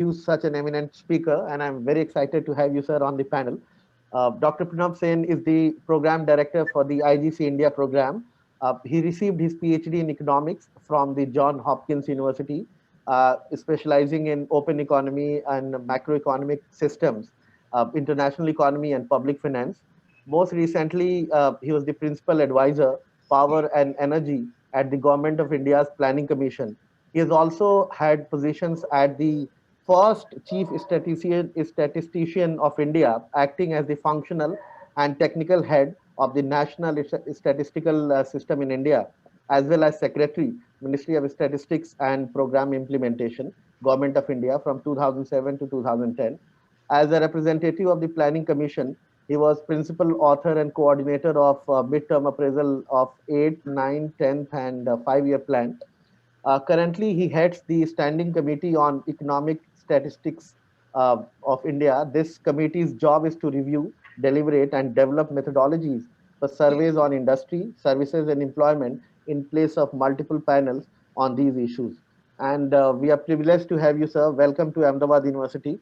introduce such an eminent speaker, and I'm very excited to have you, sir, on the panel. Dr. Pranav Sen is the program director for the IGC India program. He received his PhD in economics from the John Hopkins University, specializing in open economy and macroeconomic systems, international economy, and public finance. Most recently, he was the principal advisor, power and energy, at the Government of India's Planning Commission. He has also had positions at the first statistician of India, acting as the functional and technical head of the National Statistical System in India, as well as Secretary, Ministry of Statistics and Program Implementation, Government of India from 2007 to 2010. As a representative of the Planning Commission, he was principal author and coordinator of midterm appraisal of 8th, 9th, 10th, and 5-year plan. Currently, he heads the Standing Committee on Economic Statistics of India. This committee's job is to review, deliberate, and develop methodologies for surveys on industry, services, and employment in place of multiple panels on these issues. And we are privileged to have you, sir. Welcome to Ahmedabad University.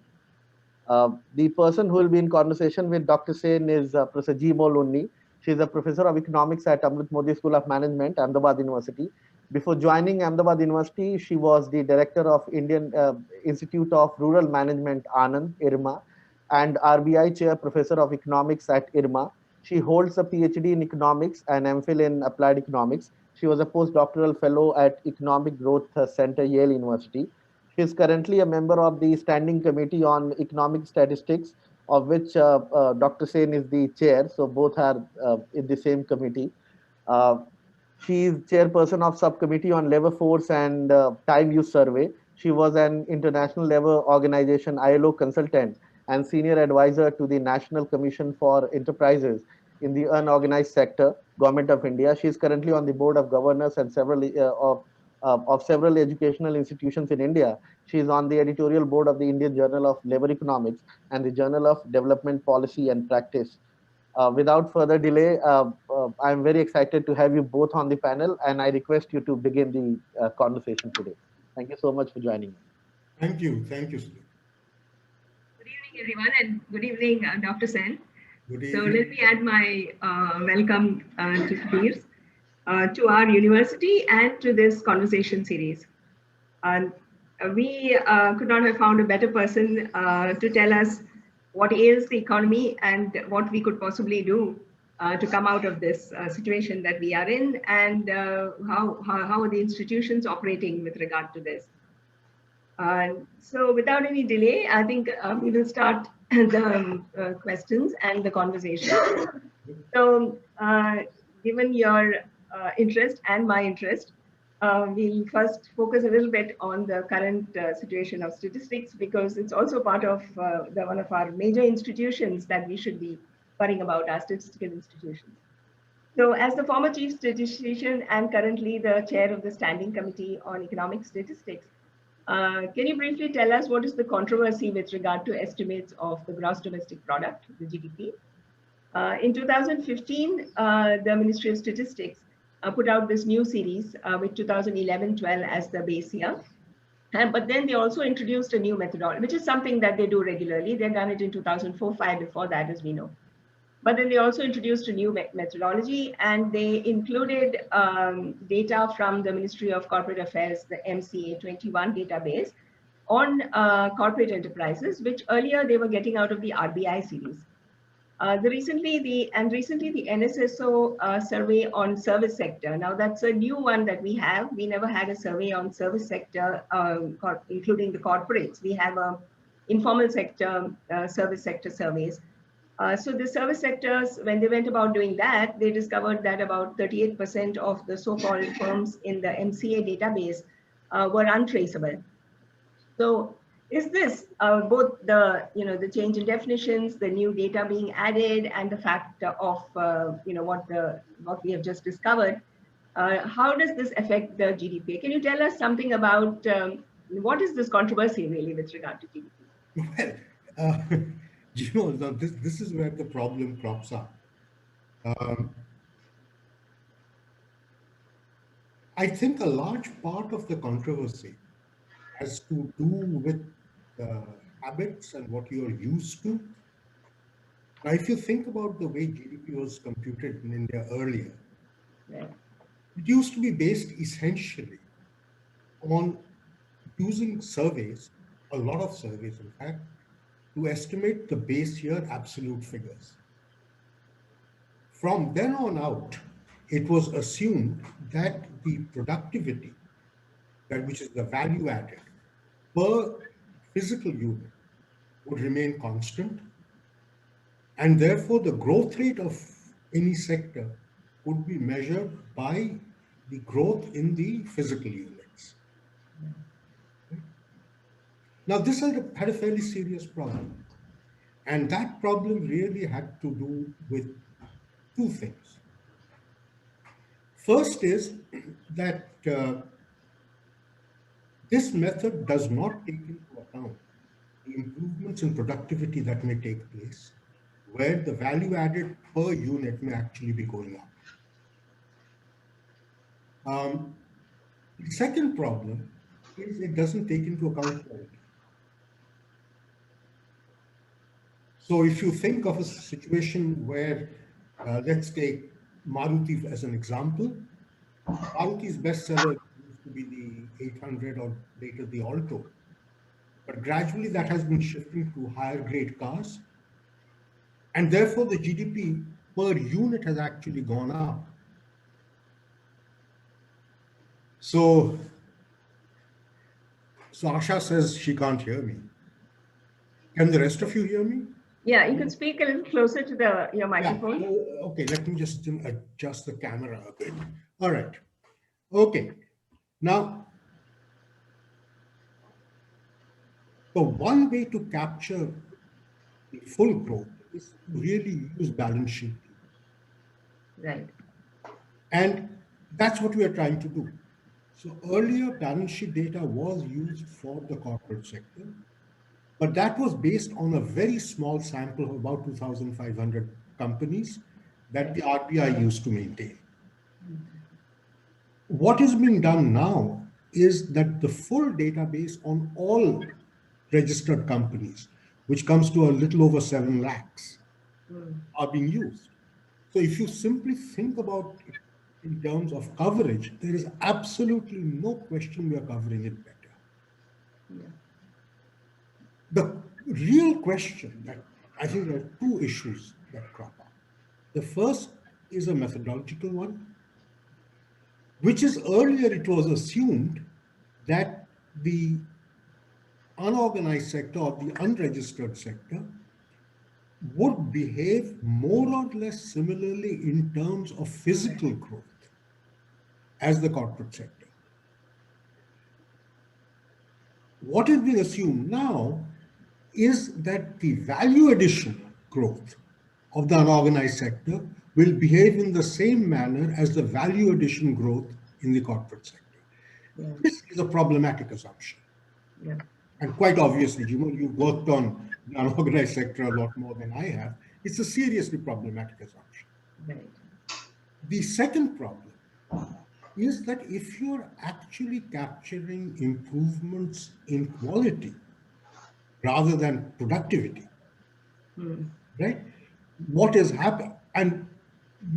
The person who will be in conversation with Dr. Sen is Professor G. Molunni. She is a professor of economics at Amrit Modi School of Management, Ahmedabad University. Before joining Ahmedabad University, she was the director of Indian Institute of Rural Management, Anand, IRMA, and RBI chair professor of economics at IRMA. She holds a PhD in economics and MPhil in applied economics. She was a postdoctoral fellow at Economic Growth Center, Yale University. She is currently a member of the Standing Committee on Economic Statistics, of which Dr. Sen is the chair. So both are in the same committee. Uh, she is chairperson of subcommittee on labor force and time use survey. She was an international labor organization ILO consultant and senior advisor to the National Commission for Enterprises in the unorganized sector, Government of India. She is currently on the board of governors and several of several educational institutions in India. She is on the editorial board of the Indian Journal of Labor Economics and the Journal of Development Policy and Practice. Without further delay, I'm very excited to have you both on the panel, and I request you to begin the conversation today. Thank you so much for joining me. Thank you. Thank you, Sudhir. Good evening, everyone, and good evening, Dr. Sen. Good So evening. let me add my welcome to Kabir's, to our university and to this conversation series. And we could not have found a better person to tell us what ails the economy and what we could possibly do to come out of this situation that we are in, and how are the institutions operating with regard to this. So without any delay, I think we will start the questions and the conversation. So given your interest and my interest, we'll first focus a little bit on the current situation of statistics, because it's also part of one of our major institutions that we should be worrying about, our statistical institutions. So as the former chief statistician and currently the chair of the Standing Committee on Economic Statistics, can you briefly tell us what is the controversy with regard to estimates of the gross domestic product, the GDP? In 2015, the Ministry of Statistics put out this new series with 2011-12 as the base year. But then they also introduced a new methodology, which is something that they do regularly. They've done it in 2004-5 before that, as we know. But then they also introduced a new methodology, and they included data from the Ministry of Corporate Affairs, the MCA 21 database on corporate enterprises, which earlier they were getting out of the RBI series. Recently the NSSO survey on service sector. Now that's a new one that we have. We never had a survey on service sector, including the corporates. We have a informal sector, service sector surveys. So the service sectors, when they went about doing that, they discovered that about 38% of the so-called firms in the MCA database were untraceable. So is this both the change in definitions, the new data being added, and the fact of what we have just discovered? How does this affect the GDP? Can you tell us something about what is this controversy really with regard to GDP? Well, now this is where the problem crops up. Um, I think a large part of the controversy has to do with habits and what you're used to. Now, if you think about the way GDP was computed in India earlier, Right. it used to be based essentially on using surveys, a lot of surveys, in fact, to estimate the base year absolute figures. From then on out, it was assumed that the productivity, that which is the value added per physical unit, would remain constant, and therefore the growth rate of any sector would be measured by the growth in the physical units. Now, this had a fairly serious problem, and that problem really had to do with two things. First is that this method does not take into account the improvements in productivity that may take place, where the value added per unit may actually be going up. The second problem is it doesn't take into account quality. So if you think of a situation where, let's take Maruti as an example, Maruti's bestseller used to be the 800 or later the Alto, but gradually that has been shifting to higher grade cars, and therefore the GDP per unit has actually gone up. So Asha says she can't hear me. Can the rest of you hear me? Yeah, you could speak a little closer to your microphone. Yeah. Okay, let me just adjust the camera a bit. All right. Okay. Now, the one way to capture the full growth is to really use balance sheet. Right. And that's what we are trying to do. So earlier, balance sheet data was used for the corporate sector, but that was based on a very small sample of about 2,500 companies that the RBI used to maintain. What is being done now is that the full database on all registered companies, which comes to a little over 7 lakhs, are being used. So if you simply think about it in terms of coverage, there is absolutely no question we are covering it better. Yeah. The real question that I think there are two issues that crop up. The first is a methodological one, which is earlier it was assumed that the unorganized sector or the unregistered sector would behave more or less similarly in terms of physical growth as the corporate sector. What is being assumed now is that the value addition growth of the unorganized sector will behave in the same manner as the value addition growth in the corporate sector. Yeah. This is a problematic assumption. Yeah. And quite obviously, you've worked on the unorganized sector a lot more than I have. It's a seriously problematic assumption. Right. The second problem is that if you're actually capturing improvements in quality rather than productivity, right? What is happening? And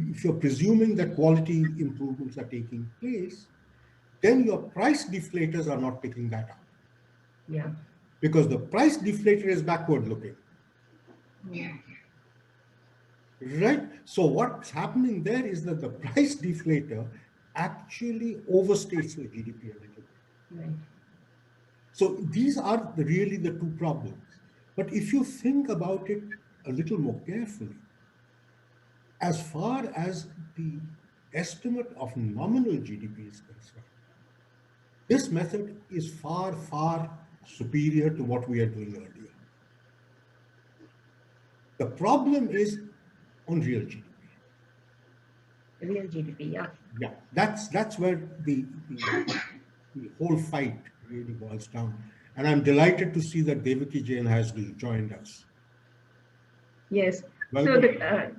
if you're presuming that quality improvements are taking place, then your price deflators are not picking that up. Yeah. Because the price deflator is backward looking. Yeah. Right? So what's happening there is that the price deflator actually overstates the GDP a little bit. Right. So these are really the two problems. But if you think about it a little more carefully, as far as the estimate of nominal GDP is concerned, this method is far, far superior to what we are doing earlier. The problem is on real GDP. Real GDP, yeah. Yeah, that's where the whole fight really boils down. And I'm delighted to see that Devaki Jain has joined us. Yes. Welcome. So,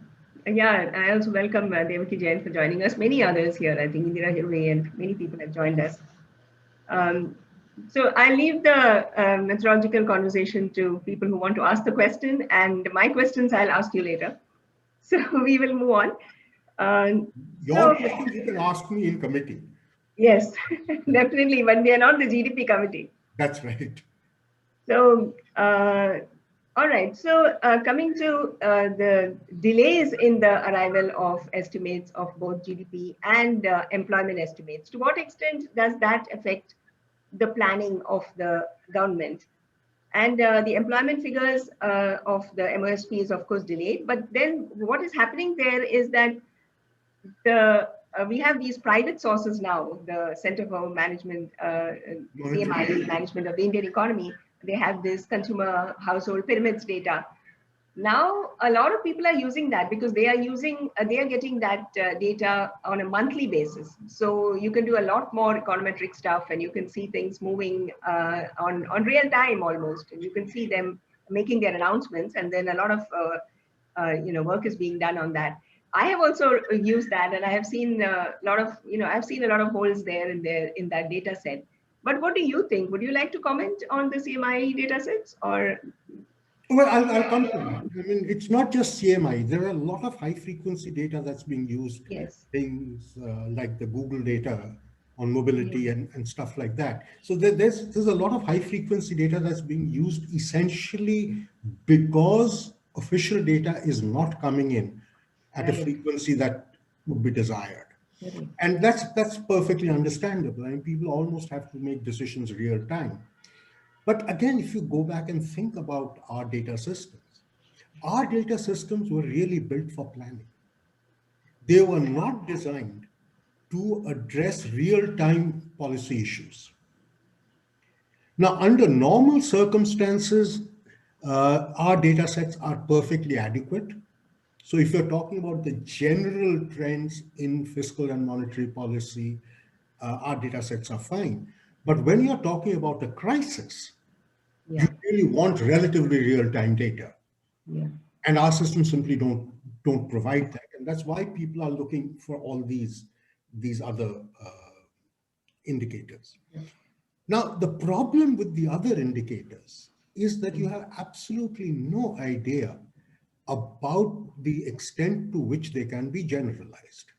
yeah, I also welcome Devaki Jain for joining us. Many others here, I think Indira Hirve and many people have joined us. So I leave the methodological conversation to people who want to ask the question, and my questions I'll ask you later. So we will move on. Uh, Your so questions you can ask me in committee. yes, definitely, but we are not the GDP committee. That's right. So, all right. So, coming to the delays in the arrival of estimates of both GDP and employment estimates, to what extent does that affect the planning of the government? And the employment figures of the MOSP is, of course, delayed. But then what is happening there is that we have these private sources now, the Center for Management, CMI, Management of the Indian Economy. They have this consumer household pyramids data. Now, a lot of people are using that because they are getting that data on a monthly basis. So you can do a lot more econometric stuff, and you can see things moving on real time almost, and you can see them making their announcements, and then a lot of work is being done on that. I have also used that, and I have seen a lot of I've seen a lot of holes there in that data set. But what do you think? Would you like to comment on the CMI data sets, or? Well, I'll come to that. I mean, it's not just CMI. There are a lot of high frequency data that's being used, Yes. things like the Google data on mobility Yeah. and stuff like that. So there's a lot of high frequency data that's being used essentially because official data is not coming in at a Right. frequency that would be desired. Right. And that's perfectly understandable. I mean, people almost have to make decisions real time. But again, if you go back and think about our data systems were really built for planning. They were not designed to address real-time policy issues. Now, under normal circumstances, our data sets are perfectly adequate. So if you're talking about the general trends in fiscal and monetary policy, our data sets are fine. But when you're talking about a crisis, you Yeah. really want relatively real-time data. Yeah. And our systems simply don't provide that. And that's why people are looking for all these other indicators. Yeah. Now, the problem with the other indicators is that you have absolutely no idea about the extent to which they can be generalized.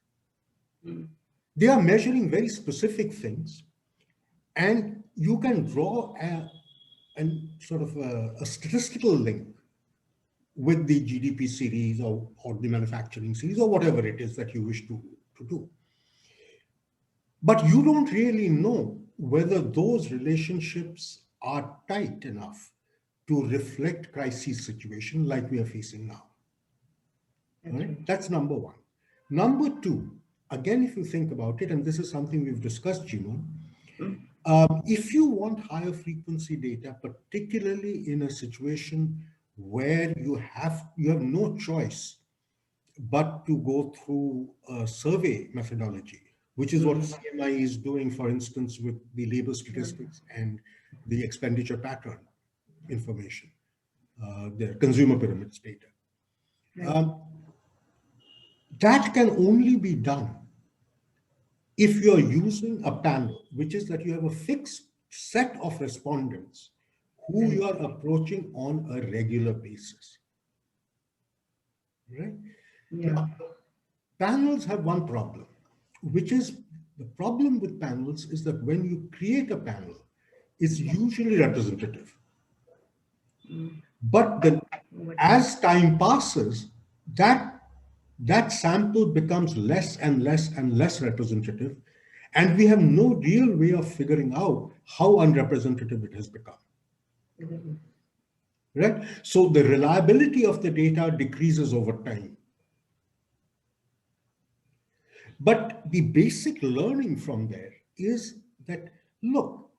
Mm. They are measuring very specific things, and you can draw a sort of a statistical link with the GDP series or the manufacturing series or whatever it is that you wish to do. But you don't really know whether those relationships are tight enough to reflect crisis situation like we are facing now. Right? That's number one. Number two, again, if you think about it, and this is something we've discussed, Jimon, if you want higher frequency data, particularly in a situation where you have no choice but to go through a survey methodology, which is what CMI is doing, for instance, with the labor statistics and the expenditure pattern information, the consumer pyramids data. That can only be done if you're using a panel, which is that you have a fixed set of respondents who you are approaching on a regular basis. Right? Yeah. Now, panels have one problem, which is the problem with panels is that when you create a panel, it's usually representative. But then as time passes, that sample becomes less and less and less representative, and we have no real way of figuring out how unrepresentative it has become. Right? So the reliability of the data decreases over time. But the basic learning from there is that, look,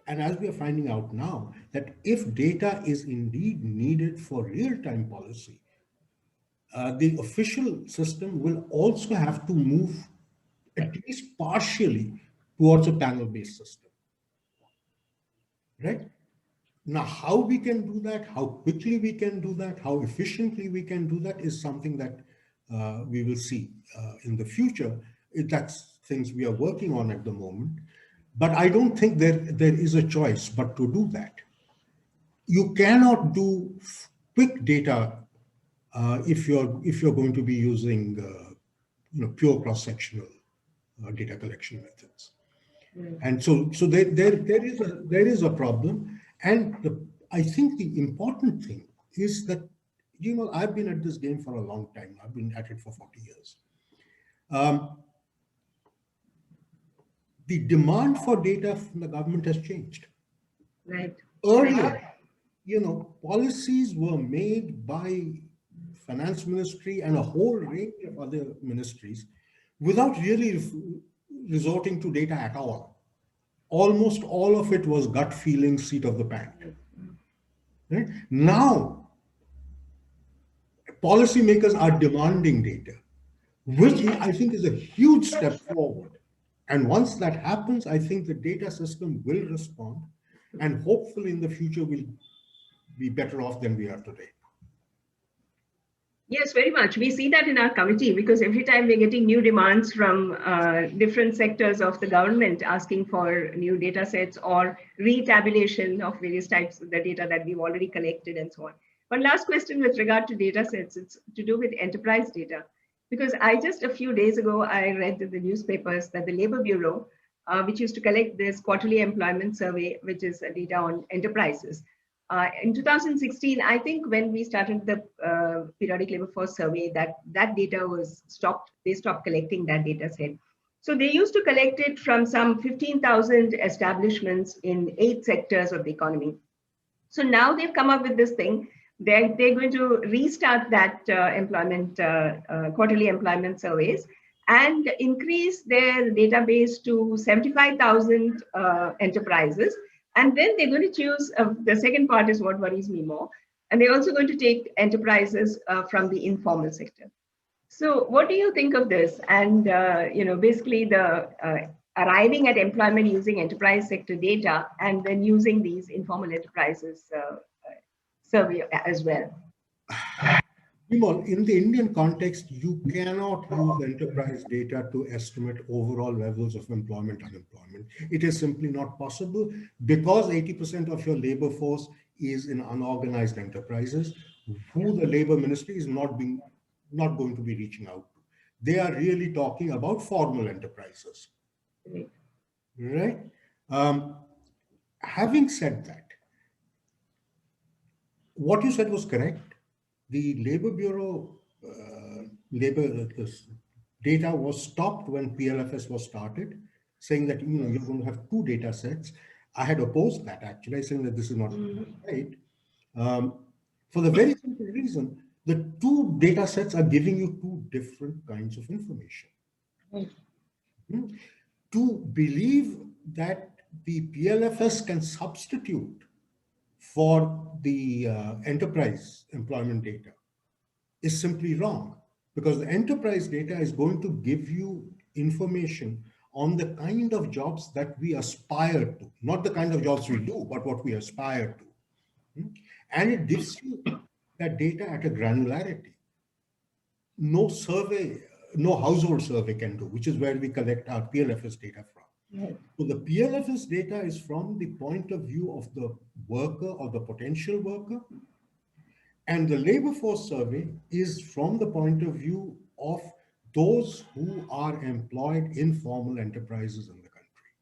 and as we are finding out now, that if data is indeed needed for real-time policy, the official system will also have to move at least partially towards a panel-based system. Right? Now, how we can do that, how quickly we can do that, how efficiently we can do that is something that we will see in the future. That's things we are working on at the moment. But I don't think there is a choice but to do that. You cannot do quick data if you're going to be using pure cross-sectional data collection methods. And so there is a problem. And I think the important thing is that, I've been at this game for a long time. I've been at it for 40 years. The demand for data from the government has changed. Right. Earlier, policies were made by finance ministry and a whole range of other ministries without really resorting to data at all. Almost all of it was gut feeling, seat of the pants. Right? Now, policymakers are demanding data, which I think is a huge step forward. And once that happens, I think the data system will respond, and hopefully in the future we'll be better off than we are today. Yes, very much. We see that in our committee, because every time we're getting new demands from different sectors of the government asking for new data sets or retabulation of various types of the data that we've already collected and so on. One last question with regard to data sets, it's to do with enterprise data. Because just a few days ago, I read in the newspapers that the Labor Bureau, which used to collect this quarterly employment survey, which is data on enterprises, in 2016, I think when we started the periodic labor force survey, that data was stopped. They stopped collecting that data set. So they used to collect it from some 15,000 establishments in 8 sectors of the economy. So now they've come up with this thing. They're going to restart that quarterly employment surveys and increase their database to 75,000 enterprises. And then they're going to choose, the second part is what worries me more. And they're also going to take enterprises from the informal sector. So what do you think of this? And, basically the arriving at employment using enterprise sector data and then using these informal enterprises survey as well. In the Indian context, you cannot use enterprise data to estimate overall levels of employment, unemployment. It is simply not possible because 80% of your labor force is in unorganized enterprises who the labor ministry is not going to be reaching out to. They are really talking about formal enterprises. Right? Having said that, what you said was correct. The Labor Bureau data was stopped when PLFS was started, saying that you're going to have 2 data sets. I had opposed that actually, saying that this is not right. For the very simple reason, the 2 data sets are giving you 2 different kinds of information. To believe that the PLFS can substitute for the enterprise employment data is simply wrong, because the enterprise data is going to give you information on the kind of jobs that we aspire to, not the kind of jobs we do, but what we aspire to. And it gives you that data at a granularity. No survey, no household survey can do, which is where we collect our PLFS data from. So the PLFS data is from the point of view of the worker or the potential worker. And the labor force survey is from the point of view of those who are employed in formal enterprises in the country.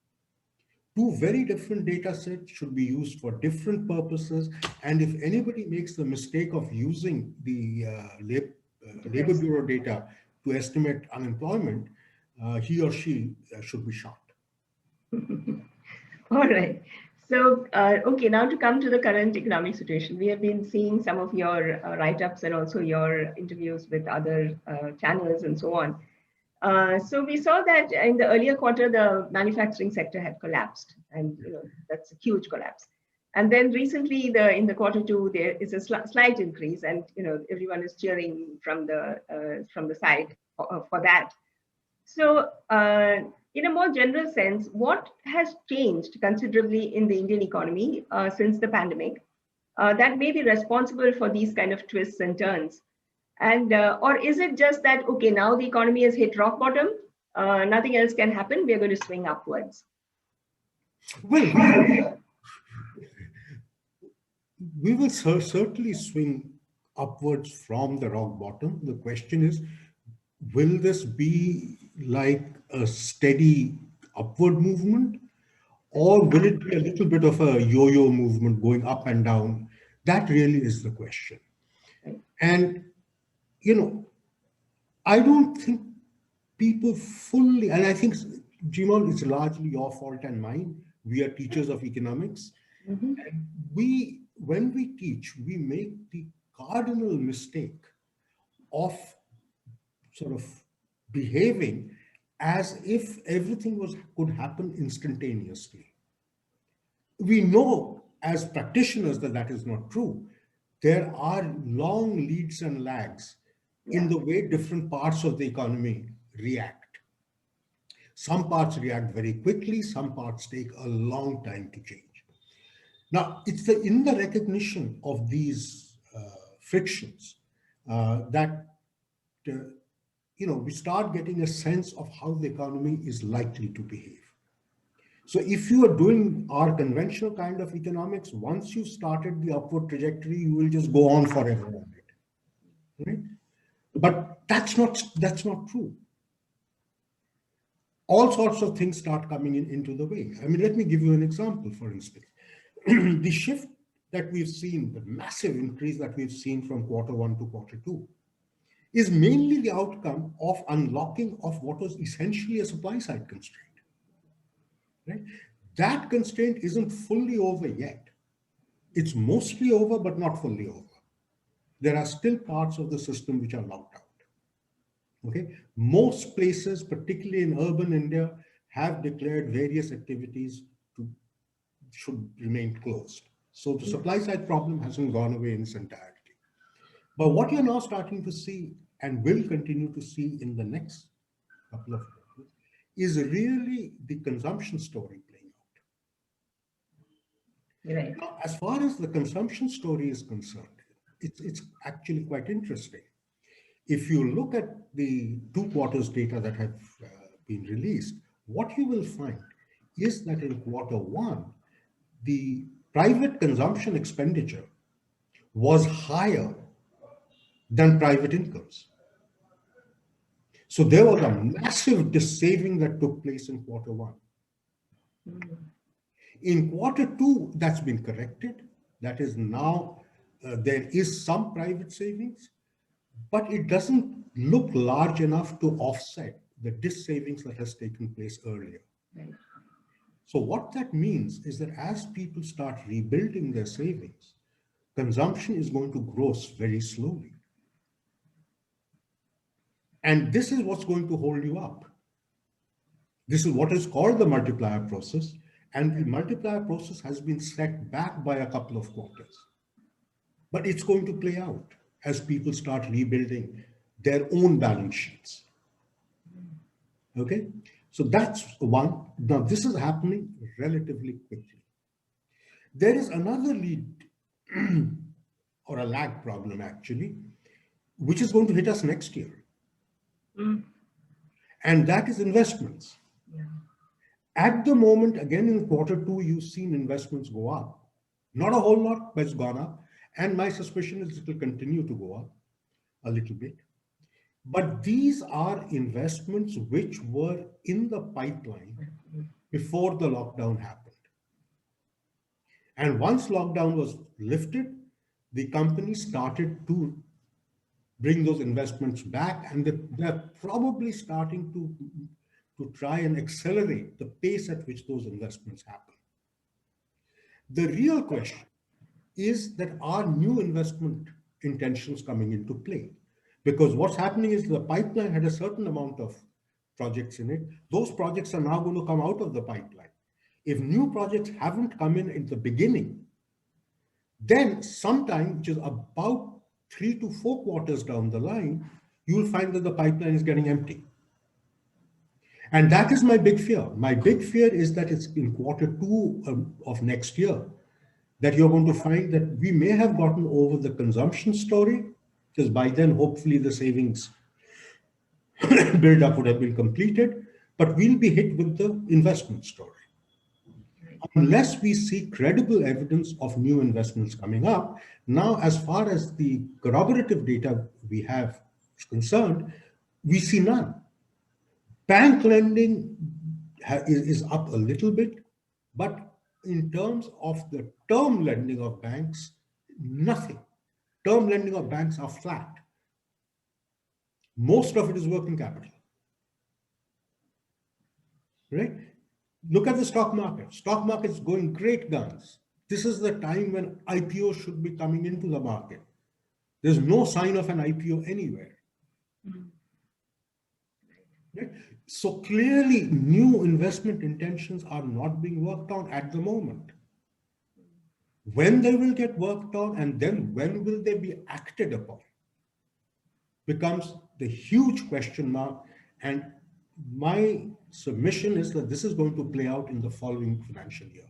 2 very different data sets should be used for different purposes. And if anybody makes the mistake of using the Labor Bureau data to estimate unemployment, he or she should be shot. All right. So, okay, now to come to the current economic situation, we have been seeing some of your write-ups and also your interviews with other channels and so on. So we saw that in the earlier quarter, the manufacturing sector had collapsed, and that's a huge collapse. And then recently, in the quarter 2, there is a slight increase, and everyone is cheering from the side for that. So, in a more general sense, what has changed considerably in the Indian economy since the pandemic that may be responsible for these kind of twists and turns? And or is it just that, okay, now the economy has hit rock bottom, nothing else can happen, we're going to swing upwards? Well, we will certainly swing upwards from the rock bottom. The question is, will this be like a steady upward movement, or will it be a little bit of a yo-yo movement going up and down? That really is the question. And, you know, I don't think people fully, and I think, Jimal, it's largely your fault and mine. We are teachers of economics. Mhm. And when we teach, we make the cardinal mistake of sort of behaving as if everything could happen instantaneously. We know as practitioners that that is not true. There are long leads and lags in the way different parts of the economy react. Some parts react very quickly, some parts take a long time to change. Now, it's in the recognition of these frictions that we start getting a sense of how the economy is likely to behave. So if you are doing our conventional kind of economics, once you started the upward trajectory, you will just go on forever on it, right? But that's not true. All sorts of things start coming into the way. I mean, let me give you an example, for instance. The shift that we've seen, the massive increase that we've seen from Q1 to Q2, is mainly the outcome of unlocking of what was essentially a supply side constraint. Right? That constraint isn't fully over yet. It's mostly over, but not fully over. There are still parts of the system which are locked out. Okay, most places, particularly in urban India, have declared various activities should remain closed. So the supply side problem hasn't gone away in its entirety. But what you're now starting to see and will continue to see in the next couple of quarters is really the consumption story playing out. Right. Now, as far as the consumption story is concerned, it's actually quite interesting. If you look at the 2 quarters data that have been released, what you will find is that in Q1, the private consumption expenditure was higher than private incomes. So there was a massive dissaving that took place in Q1. In Q2, that's been corrected. That is now, there is some private savings, but it doesn't look large enough to offset the dissavings that has taken place earlier. Right. So what that means is that as people start rebuilding their savings, consumption is going to grow very slowly. And this is what's going to hold you up. This is what is called the multiplier process. And the multiplier process has been set back by a couple of quarters. But it's going to play out as people start rebuilding their own balance sheets. Okay? So that's one. Now, this is happening relatively quickly. There is another lead or a lag problem, actually, which is going to hit us next year. And that is investments. Yeah. At the moment, again, in Q2, you've seen investments go up. Not a whole lot, but it's gone up. And my suspicion is it will continue to go up a little bit. But these are investments which were in the pipeline before the lockdown happened. And once lockdown was lifted, the company started to bring those investments back, and they're probably starting to try and accelerate the pace at which those investments happen. The real question is that are new investment intentions coming into play? Because what's happening is the pipeline had a certain amount of projects in it. Those projects are now going to come out of the pipeline. If new projects haven't come in the beginning, then sometime, which is about 3 to 4 quarters down the line, you will find that the pipeline is getting empty. And that is my big fear. My big fear is that it's in Q2 of next year that you're going to find that we may have gotten over the consumption story, because by then, hopefully, the savings build-up would have been completed, but we'll be hit with the investment story. unless we see credible evidence of new investments coming up. Now, as far as the corroborative data we have is concerned, we see none. Bank lending is up a little bit, but in terms of the term lending of banks, nothing. Term lending of banks are flat. Most of it is working capital. Right? Look at the stock market. Stock market is going great guns. This is the time when IPO should be coming into the market. There's no sign of an IPO anywhere. Right? So clearly, new investment intentions are not being worked on at the moment. When they will get worked on and then when will they be acted upon becomes the huge question mark. And my submission is that this is going to play out in the following financial year.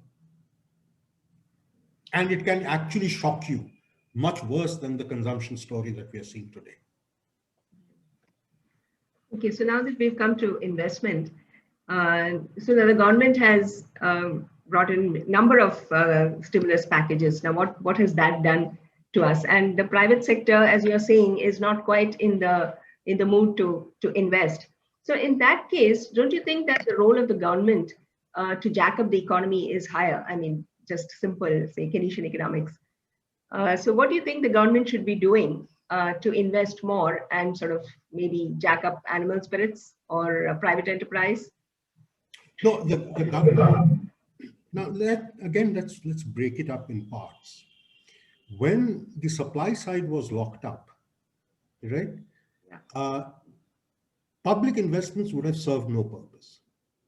And it can actually shock you much worse than the consumption story that we are seeing today. Okay, so now that we've come to investment, so now the government has brought in a number of stimulus packages. Now, what has that done to us? And the private sector, as you're saying, is not quite in the mood to invest. So in that case, don't you think that the role of the government to jack up the economy is higher? I mean, just simple, say, Keynesian economics. So what do you think the government should be doing to invest more and sort of maybe jack up animal spirits or private enterprise? No, the government. Now, let's break it up in parts. When the supply side was locked up, right? Yeah. Public investments would have served no purpose.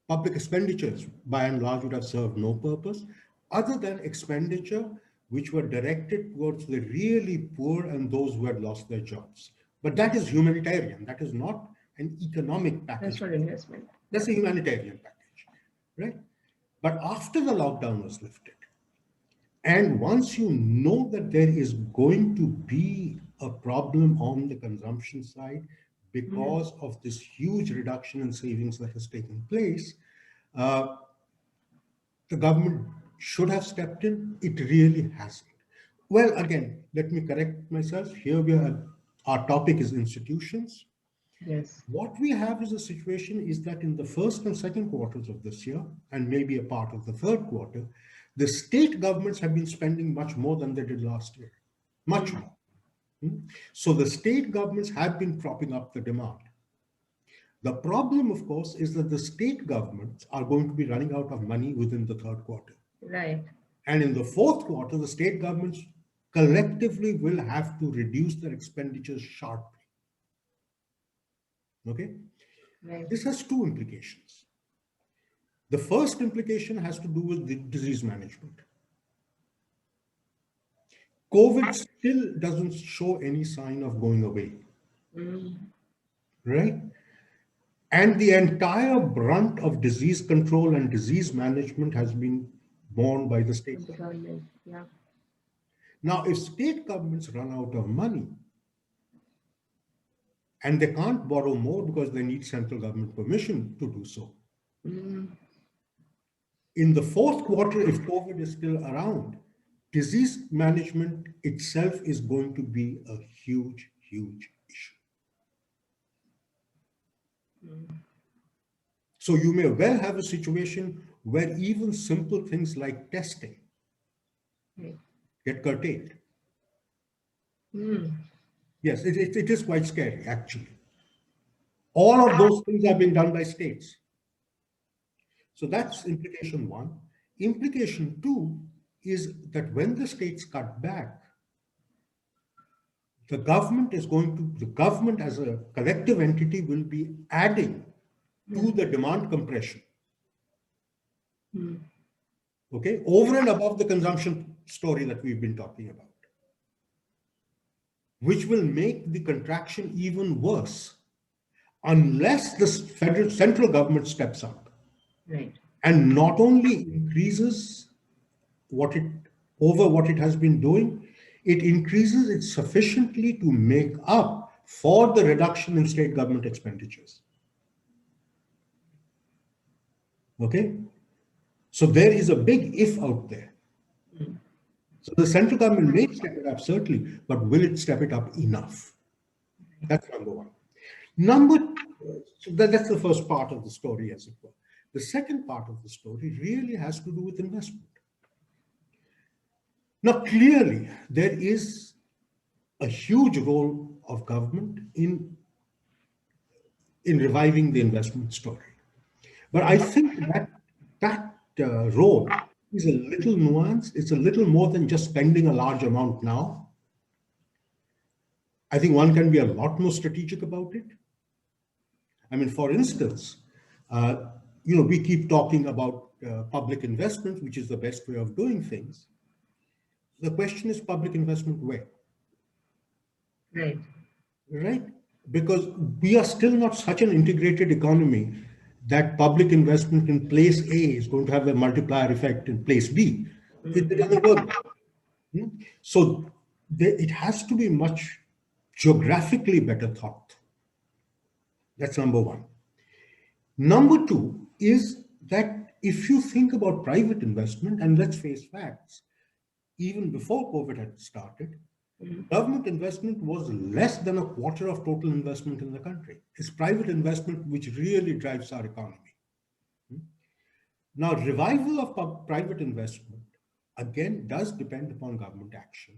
Public expenditures, by and large, would have served no purpose other than expenditure which were directed towards the really poor and those who had lost their jobs. But that is humanitarian. That is not an economic package. That's for investment. That's a humanitarian package, right? But after the lockdown was lifted, and once you know that there is going to be a problem on the consumption side because of this huge reduction in savings that has taken place, the government should have stepped in. It really hasn't. Well, again, let me correct myself. Here our topic is institutions. Yes. What we have is a situation is that in the first and second quarters of this year, and maybe a part of the third quarter, the state governments have been spending much more than they did last year, much more. So the state governments have been propping up the demand. The problem, of course, is that the state governments are going to be running out of money within the third quarter. Right. And in the fourth quarter, the state governments collectively will have to reduce their expenditures sharply. Okay? Right. This has two implications. The first implication has to do with the disease management. COVID still doesn't show any sign of going away, right? And the entire brunt of disease control and disease management has been borne by the state government. Yeah. Now, if state governments run out of money, and they can't borrow more because they need central government permission to do so. In the fourth quarter, if COVID is still around, disease management itself is going to be a huge, huge issue. So you may well have a situation where even simple things like testing get curtailed. Yes, it is quite scary, actually. All of those things are being done by states. So that's implication one. Implication two is that when the states cut back, the government as a collective entity will be adding to the demand compression. Okay, over and above the consumption story that we've been talking about, which will make the contraction even worse unless the central government steps up. Right. And not only increases what it has been doing, it increases it sufficiently to make up for the reduction in state government expenditures. Okay? So there is a big if out there. So the central government may step it up, certainly, but will it step it up enough? That's number one. That's the first part of the story, as it were. The second part of the story really has to do with investment. Now, clearly, there is a huge role of government in reviving the investment story. But I think that role is a little nuanced. It's a little more than just spending a large amount now. I think one can be a lot more strategic about it. I mean, for instance, we keep talking about public investment, which is the best way of doing things. The question is public investment where? Right. Right? Because we are still not such an integrated economy that public investment in place A is going to have a multiplier effect in place B. It doesn't work. So it has to be much geographically better thought. That's number one. Number two is that if you think about private investment, and let's face facts, even before COVID had started, government investment was less than a quarter of total investment in the country. It's private investment which really drives our economy. Now, revival of private investment, again, does depend upon government action,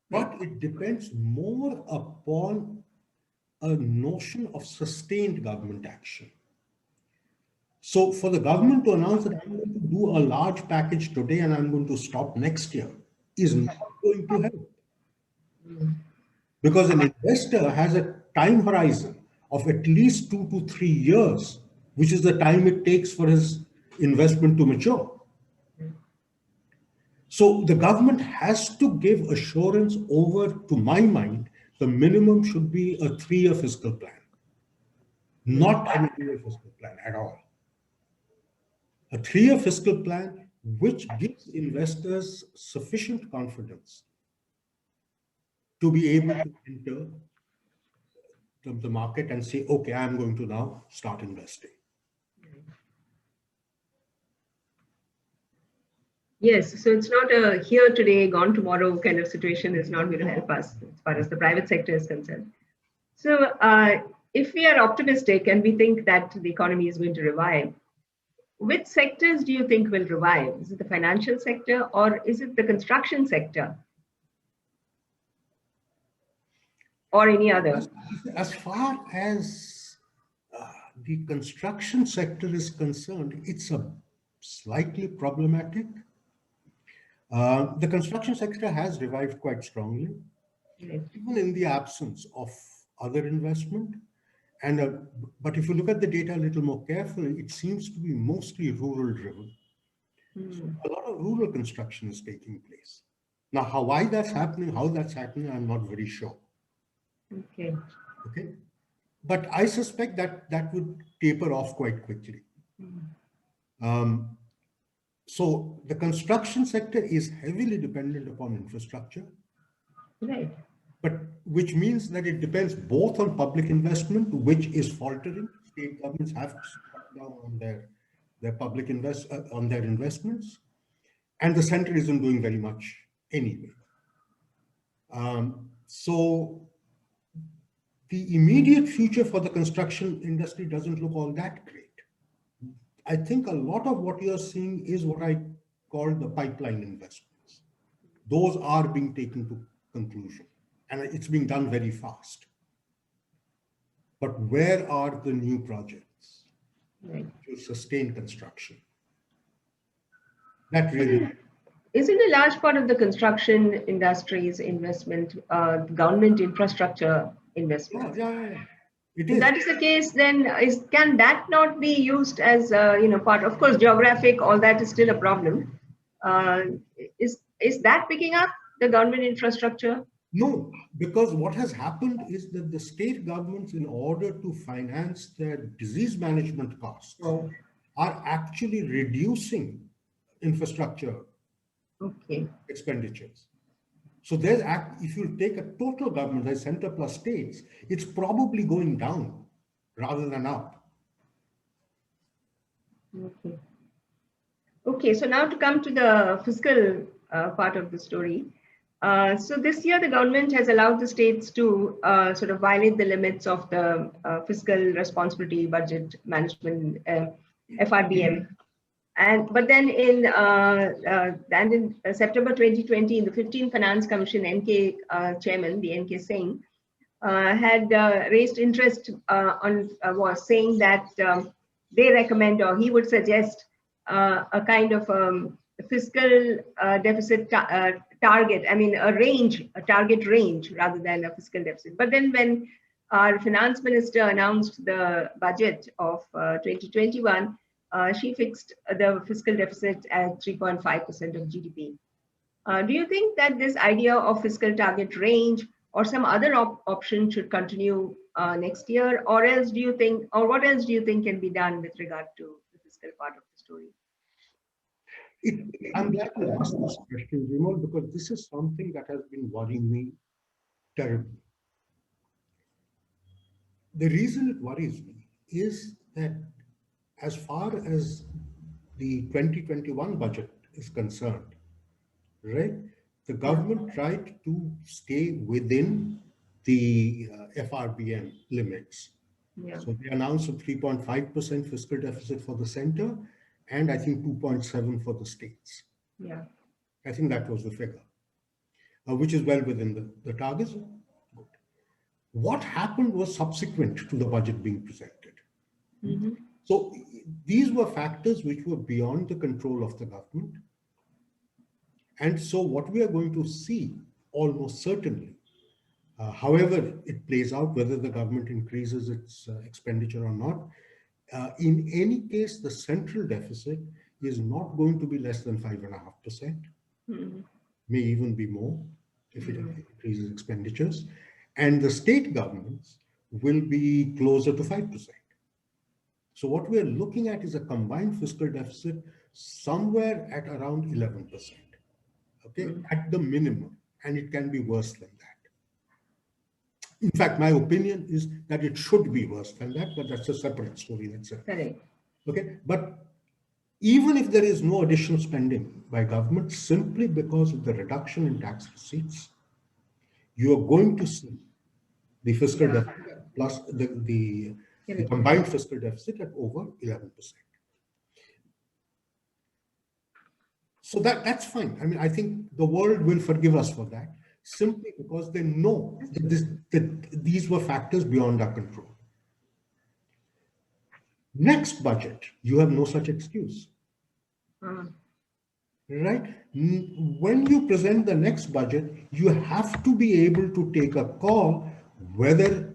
but it depends more upon a notion of sustained government action. So for the government to announce that I'm going to do a large package today and I'm going to stop next year is not going to help. Because an investor has a time horizon of at least 2 to 3 years, which is the time it takes for his investment to mature. So the government has to give assurance over, to my mind, the minimum should be a 3-year fiscal plan, not an 2-year fiscal plan at all. A 3-year fiscal plan which gives investors sufficient confidence to be able to enter the market and say, okay, I'm going to now start investing. Yes, so it's not a here today, gone tomorrow kind of situation is not going to help us as far as the private sector is concerned. So if we are optimistic and we think that the economy is going to revive, which sectors do you think will revive? Is it the financial sector or is it the construction sector? Or any other? As far as the construction sector is concerned, it's a slightly problematic. The construction sector has revived quite strongly, even in the absence of other investment. And but if you look at the data a little more carefully, it seems to be mostly rural driven. So a lot of rural construction is taking place. Now, why that's happening, how that's happening, I'm not very sure. Okay. But I suspect that would taper off quite quickly. So the construction sector is heavily dependent upon infrastructure. Right. But which means that it depends both on public investment, which is faltering. State governments have to cut down on their public on their investments, and the center isn't doing very much anyway. So the immediate future for the construction industry doesn't look all that great. I think a lot of what you're seeing is what I call the pipeline investments. Those are being taken to conclusion, and it's being done very fast. But where are the new projects to sustain construction? That really... Isn't a large part of the construction industry's investment government infrastructure investment? Yeah. If that is the case, then can that not be used as part? Of course, geographic, all that is still a problem. Is that picking up the government infrastructure? No, because what has happened is that the state governments, in order to finance their disease management costs, are actually reducing infrastructure expenditures. So if you take a total government, like center plus states, it's probably going down rather than up. Okay, so now to come to the fiscal part of the story. So this year, the government has allowed the states to sort of violate the limits of the fiscal responsibility budget management FRBM. But then in September 2020, in the 15th Finance Commission, NK chairman, the NK Singh, had raised interest was saying that they recommend, or he would suggest a kind of fiscal deficit target, I mean a target range rather than a fiscal deficit. But then when our finance minister announced the budget of 2021, she fixed the fiscal deficit at 3.5% of GDP. Do you think that this idea of fiscal target range or some other option should continue next year, or else do you think, or what else do you think can be done with regard to the fiscal part of the story? I'm glad you asked this question, Vimal, because this is something that has been worrying me terribly. The reason it worries me is that as far as the 2021 budget is concerned, right, the government tried to stay within the FRBM limits. Yeah. So they announced a 3.5% fiscal deficit for the center, and I think 2.7 for the states. Yeah. I think that was the figure, which is well within the targets. Good. What happened was subsequent to the budget being presented. Mm-hmm. So these were factors which were beyond the control of the government. And so what we are going to see almost certainly, however it plays out, whether the government increases its expenditure or not, in any case, the central deficit is not going to be less than 5.5%, may even be more if it increases expenditures. And the state governments will be closer to 5%. So what we're looking at is a combined fiscal deficit somewhere at around 11%, okay, at the minimum, and it can be worse than that. In fact, my opinion is that it should be worse than that, but that's a separate story. That's it. Correct. Okay, but even if there is no additional spending by government, simply because of the reduction in tax receipts, you are going to see the fiscal deficit plus the combined fiscal deficit at over 11%. So that's fine. I mean, I think the world will forgive us for that, simply because they know that these were factors beyond our control. Next budget, you have no such excuse. Right? When you present the next budget, you have to be able to take a call whether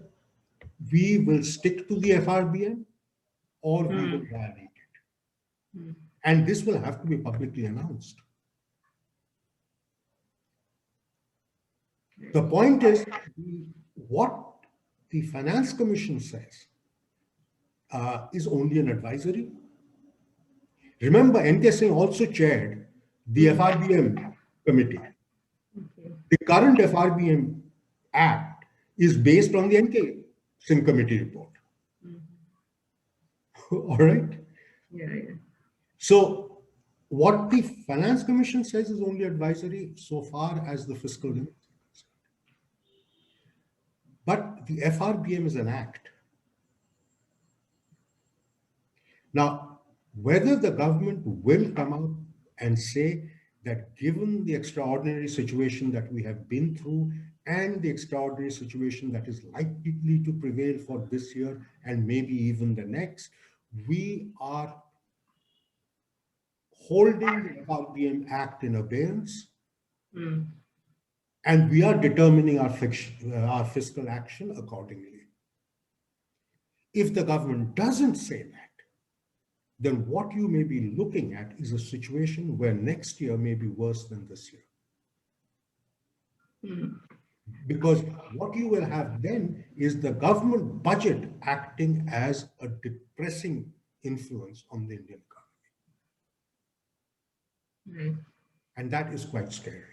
we will stick to the FRBM or we will violate it. And this will have to be publicly announced. The point is, what the Finance Commission says is only an advisory. Remember, NK Singh also chaired the FRBM committee. The current FRBM Act is based on the NK Singh committee report. All right? Yeah. So what the Finance Commission says is only advisory so far as the fiscal limits are concerned. But the FRBM is an act. Now, whether the government will come out and say that given the extraordinary situation that we have been through and the extraordinary situation that is likely to prevail for this year and maybe even the next, we are holding the FRBM Act in abeyance, and we are determining our fiscal action accordingly. If the government doesn't say that, then what you may be looking at is a situation where next year may be worse than this year. Because what you will have then is the government budget acting as a depressing influence on the Indian economy. And that is quite scary.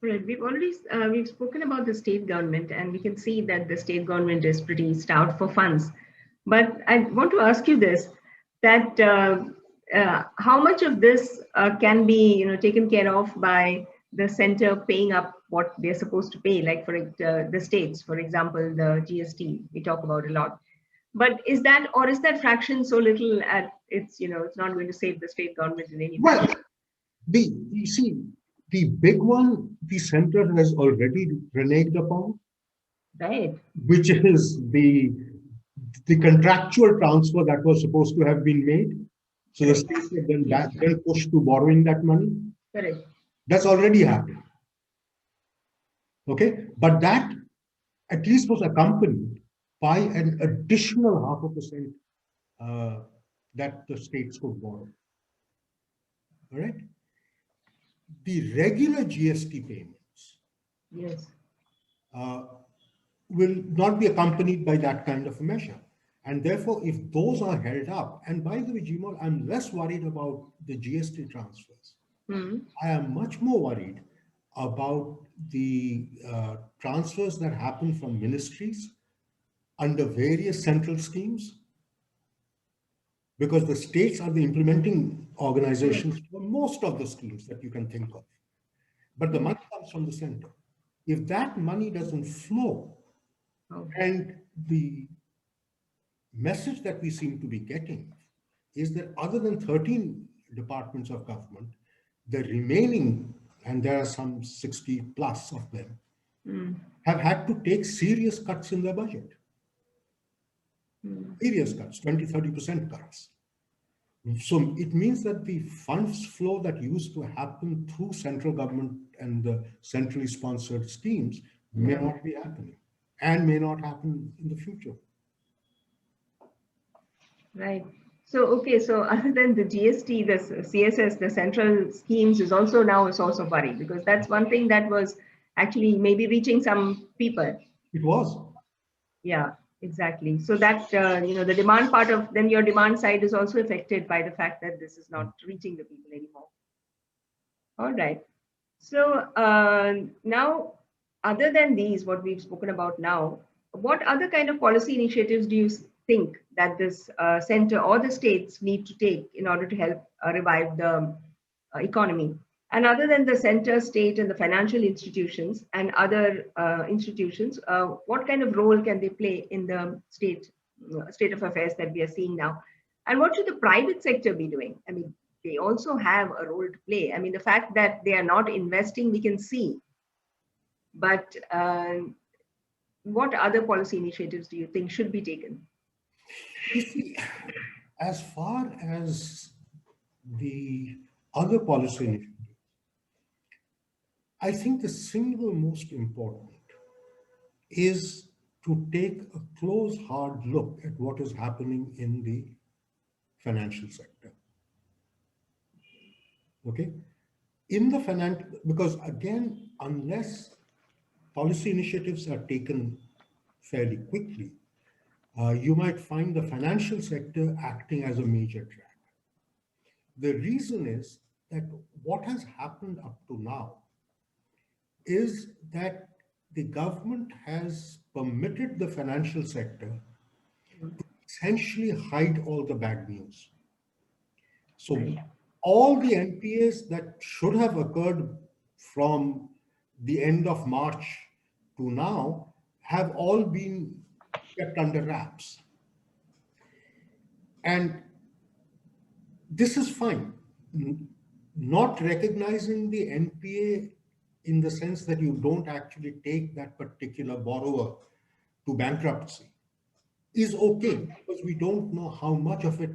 Right. We've spoken about the state government, and we can see that the state government is pretty stout for funds. But I want to ask you this. that how much of this can be taken care of by the center paying up what they're supposed to pay, like for the states, for example, the GST we talk about a lot. But is that fraction so little at it's it's not going to save the state government in any way? Well, you see, the big one, the center has already reneged upon, Right. which is the contractual transfer that was supposed to have been made. So the states were then pushed to borrowing that money. Correct. That's already happened. Okay, but that at least was accompanied by an additional 0.5% that the states could borrow. All right. The regular GST payments Yes. will not be accompanied by that kind of a measure. And therefore, if those are held up, and by the way, Jimal, I'm less worried about the GST transfers. I am much more worried about the transfers that happen from ministries under various central schemes, because the states are the implementing organizations for most of the schemes that you can think of. But the money comes from the center. If that money doesn't flow, and the message that we seem to be getting is that other than 13 departments of government, the remaining, and there are some 60 plus of them, have had to take serious cuts in their budget. Serious cuts, 20-30% cuts. So it means that the funds flow that used to happen through central government and the centrally sponsored schemes may not be happening and may not happen in the future. Right. So, okay, so other than the GST, the CSS, the central schemes is also now a source of worry, because that's one thing that was actually maybe reaching some people. It was. Yeah, exactly. So that, the demand part of, then your demand side is also affected by the fact that this is not reaching the people anymore. All right. So now, other than these, what we've spoken about now, what other kind of policy initiatives do you think that this center or the states need to take in order to help revive the economy? And other than the center, state, and the financial institutions and other institutions, what kind of role can they play in the state of affairs that we are seeing now? And what should the private sector be doing? I mean, they also have a role to play. I mean, the fact that they are not investing, we can see. But what other policy initiatives do you think should be taken? You see, as far as the other policy initiatives, I think the single most important is to take a close, hard look at what is happening in the financial sector. Okay? In the financial, because again, unless policy initiatives are taken fairly quickly, you might find the financial sector acting as a major drag. The reason is that what has happened up to now is that the government has permitted the financial sector to essentially hide all the bad news. So all the NPAs that should have occurred from the end of March to now have all been kept under wraps. And this is fine. Not recognizing the NPA in the sense that you don't actually take that particular borrower to bankruptcy is okay, because we don't know how much of it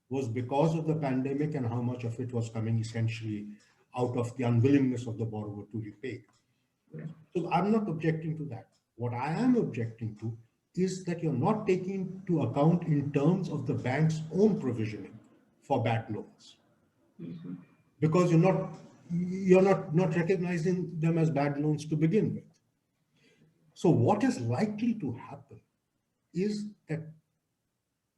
was because of the pandemic and how much of it was coming essentially out of the unwillingness of the borrower to repay. So I'm not objecting to that. What I am objecting to is that you're not taking into account in terms of the bank's own provisioning for bad loans. Because you're not recognizing them as bad loans to begin with. So what is likely to happen is that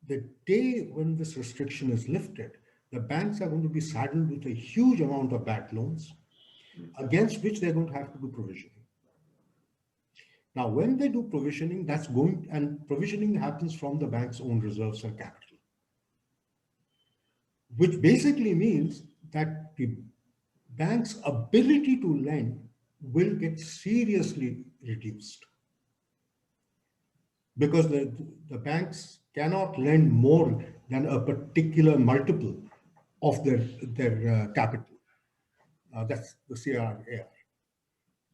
the day when this restriction is lifted, the banks are going to be saddled with a huge amount of bad loans against which they're going to have to do provisioning. Now, when they do provisioning, and provisioning happens from the bank's own reserves and capital. which basically means that the bank's ability to lend will get seriously reduced, because the banks cannot lend more than a particular multiple of their capital. That's the CRAR.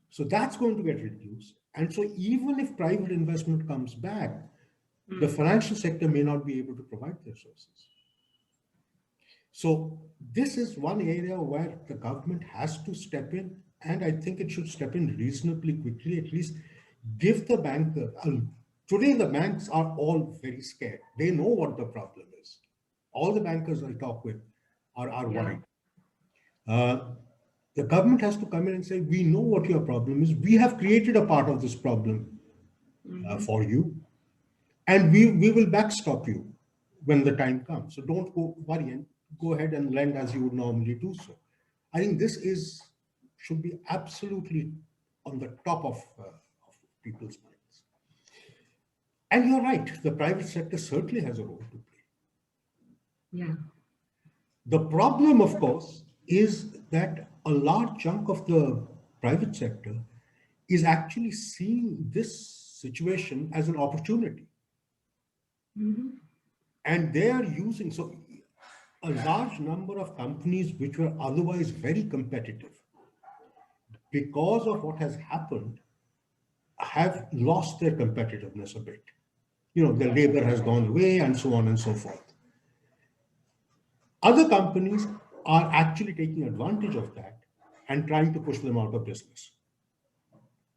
So that's going to get reduced. And so even if private investment comes back, the financial sector may not be able to provide their services. So this is one area where the government has to step in, and I think it should step in reasonably quickly, at least give the banker. Today, the banks are all very scared. They know what the problem is. All the bankers I talk with are worried. The government has to come in and say, we know what your problem is. We have created a part of this problem for you, and we will backstop you when the time comes. So don't go worry and go ahead and lend as you would normally do so. I think this should be absolutely on the top of people's minds. And you're right, the private sector certainly has a role to play. Yeah. The problem, of course, is that a large chunk of the private sector is actually seeing this situation as an opportunity. And they are using, so a large number of companies which were otherwise very competitive, because of what has happened, have lost their competitiveness a bit. The labor has gone away and so on and so forth. Other companies are actually taking advantage of that and trying to push them out of business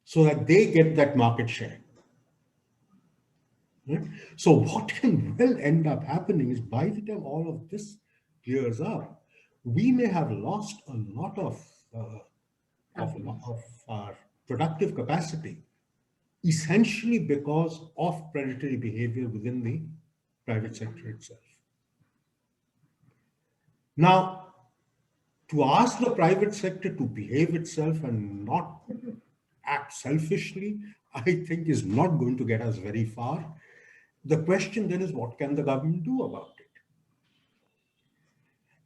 so that they get that market share. Right? So what can well end up happening is, by the time all of this clears up, we may have lost a lot of our productive capacity, essentially because of predatory behavior within the private sector itself. Now, to ask the private sector to behave itself and not act selfishly, I think is not going to get us very far. The question then is, what can the government do about it?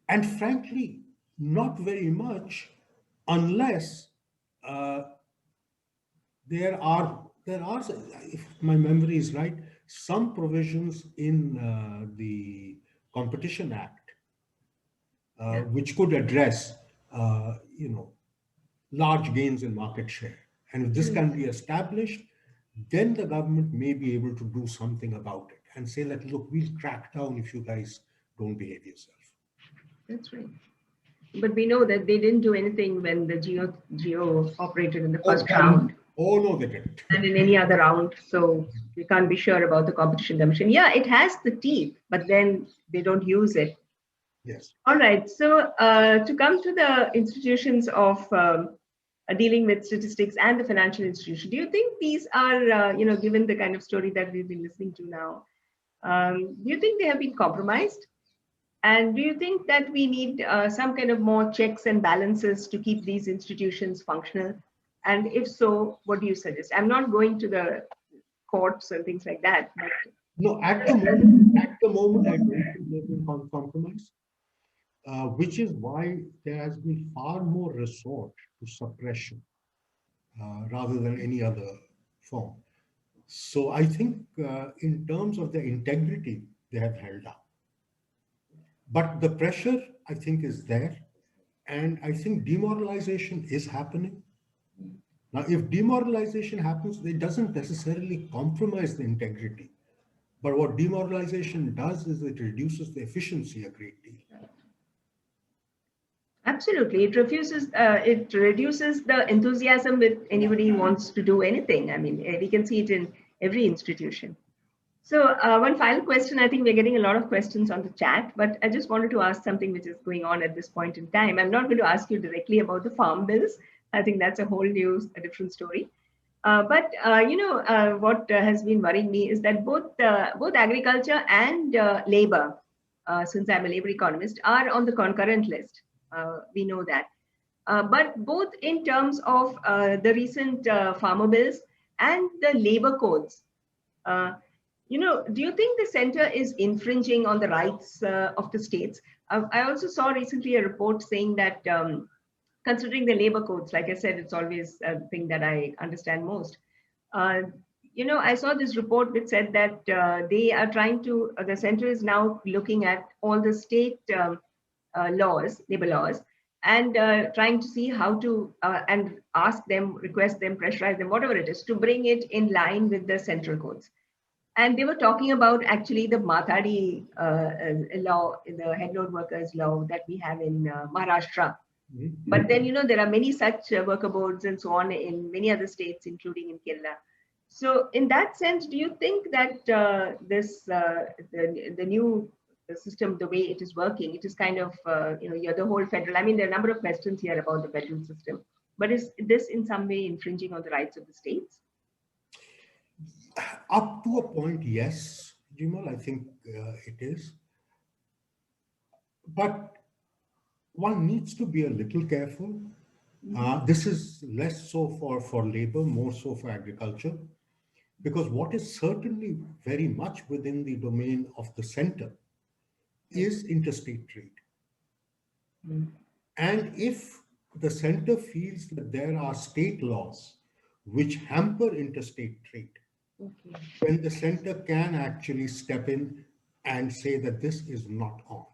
And frankly, not very much, unless there are, if my memory is right, some provisions in the Competition Act which could address, large gains in market share. And if this can be established, then the government may be able to do something about it and say that, look, we'll crack down if you guys don't behave yourself. That's right. But we know that they didn't do anything when the Jio operated in the first round. Oh, no, they didn't. And in any other round. So we can't be sure about the Competition Commission. Yeah, it has the teeth, but then they don't use it. Yes. All right. So to come to the institutions of dealing with statistics and the financial institution, do you think these are, given the kind of story that we've been listening to now, do you think they have been compromised? And do you think that we need some kind of more checks and balances to keep these institutions functional? And if so, what do you suggest? I'm not going to the courts and things like that. But... No, at the moment, I don't think they've been compromised. Which is why there has been far more resort to suppression rather than any other form. So I think in terms of their integrity, they have held up. But the pressure, I think, is there. And I think demoralization is happening. Now, if demoralization happens, it doesn't necessarily compromise the integrity. But what demoralization does is it reduces the efficiency a great deal. Absolutely. It reduces the enthusiasm with anybody who wants to do anything. I mean, we can see it in every institution. So one final question, I think we're getting a lot of questions on the chat, but I just wanted to ask something which is going on at this point in time. I'm not going to ask you directly about the farm bills. I think that's a whole a different story. But what has been worrying me is that both agriculture and labor, since I'm a labor economist, are on the concurrent list. We know that. But both in terms of the recent farmer bills and the labor codes, do you think the center is infringing on the rights of the states? I also saw recently a report saying that considering the labor codes, like I said, it's always a thing that I understand most. Uh, I saw this report which said that they are trying to, the center is now looking at all the state laws, labor laws, and trying to see how to, and ask them, request them, pressurize them, whatever it is, to bring it in line with the central codes. And they were talking about actually the Mathadi law, the head load workers law that we have in Maharashtra. But then, there are many such worker boards and so on in many other states, including in Kerala. So in that sense, do you think that the new system, the way it is working, it is kind of, you're the whole federal, I mean, there are a number of questions here about the federal system, but is this in some way infringing on the rights of the states? Up to a point, yes, Jimal, I think it is. But one needs to be a little careful. This is less so for labor, more so for agriculture, because what is certainly very much within the domain of the center is interstate trade. And if the center feels that there are state laws which hamper interstate trade, then the center can actually step in and say that this is not on.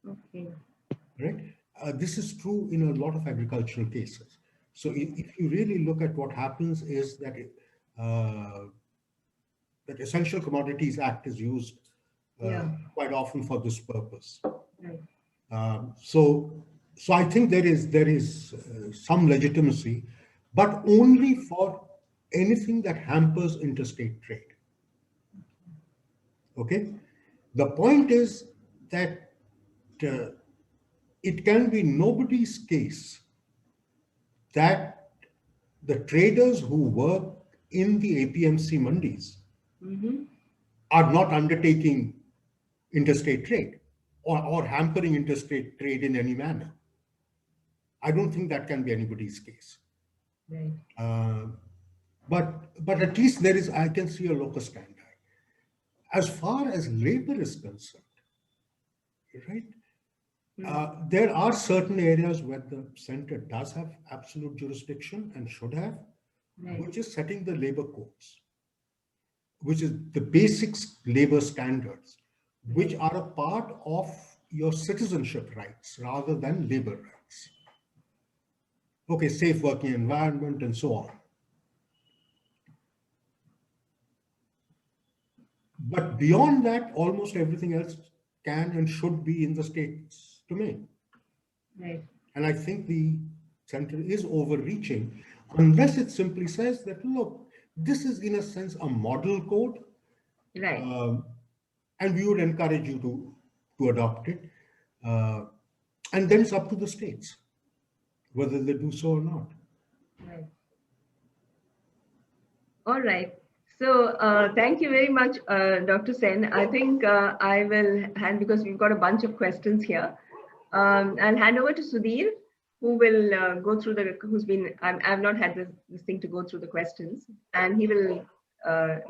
Okay. Right? This is true in a lot of agricultural cases. So if you really look at what happens is that that Essential Commodities Act is used quite often for this purpose. Right. So I think there is some legitimacy, but only for anything that hampers interstate trade. Okay, the point is that it can be nobody's case that the traders who work in the APMC mandis are not undertaking interstate trade or hampering interstate trade in any manner. I don't think that can be anybody's case. Right. But at least there is, I can see a locus standi. As far as labor is concerned, right? There are certain areas where the center does have absolute jurisdiction and should have, which is setting the labor codes, which is the basic labor standards, which are a part of your citizenship rights rather than labor rights. Okay, safe working environment and so on. But beyond that, almost everything else can and should be in the state's domain. Right. And I think the center is overreaching unless it simply says that, look, this is in a sense a model code. Right. And we would encourage you to adopt it. And then it's up to the states whether they do so or not. Right. All right. So thank you very much, Dr. Sen. I think I will hand, because we've got a bunch of questions here. I'll hand over to Sudhir, who will go through I've not had this thing to go through the questions, and he will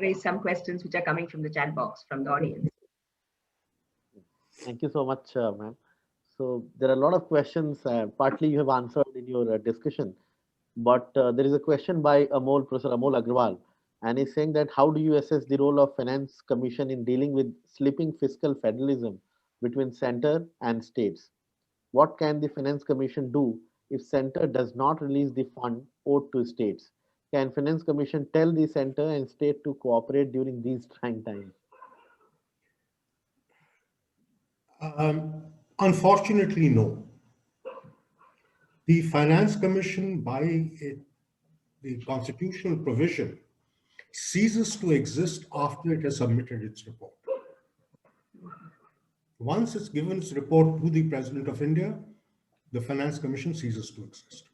raise some questions which are coming from the chat box from the audience. Thank you so much, ma'am. So there are a lot of questions, partly you have answered in your discussion, but there is a question by Professor Amol Agrawal, and he's saying that how do you assess the role of Finance Commission in dealing with slipping fiscal federalism between center and states? What can the Finance Commission do if center does not release the fund owed to states? Can Finance Commission tell the center and state to cooperate during these trying times? Unfortunately, no. The Finance Commission, by the constitutional provision, ceases to exist after it has submitted its report. Once it's given its report to the President of India, the Finance Commission ceases to exist.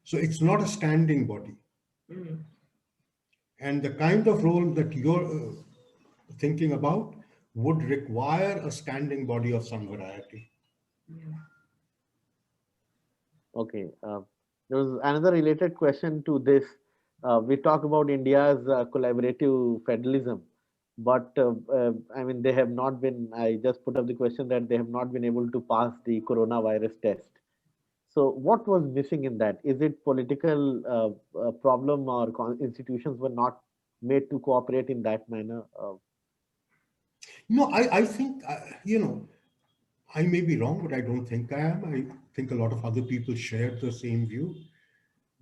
So it's not a standing body. And the kind of role that you're thinking about would require a standing body of some variety. Okay. There was another related question to this. We talk about India's collaborative federalism, but I mean, they have not been. I just put up the question that they have not been able to pass the coronavirus test. So, what was missing in that? Is it political problem, or institutions were not made to cooperate in that manner? No, I think, I may be wrong, but I don't think I am. I think a lot of other people share the same view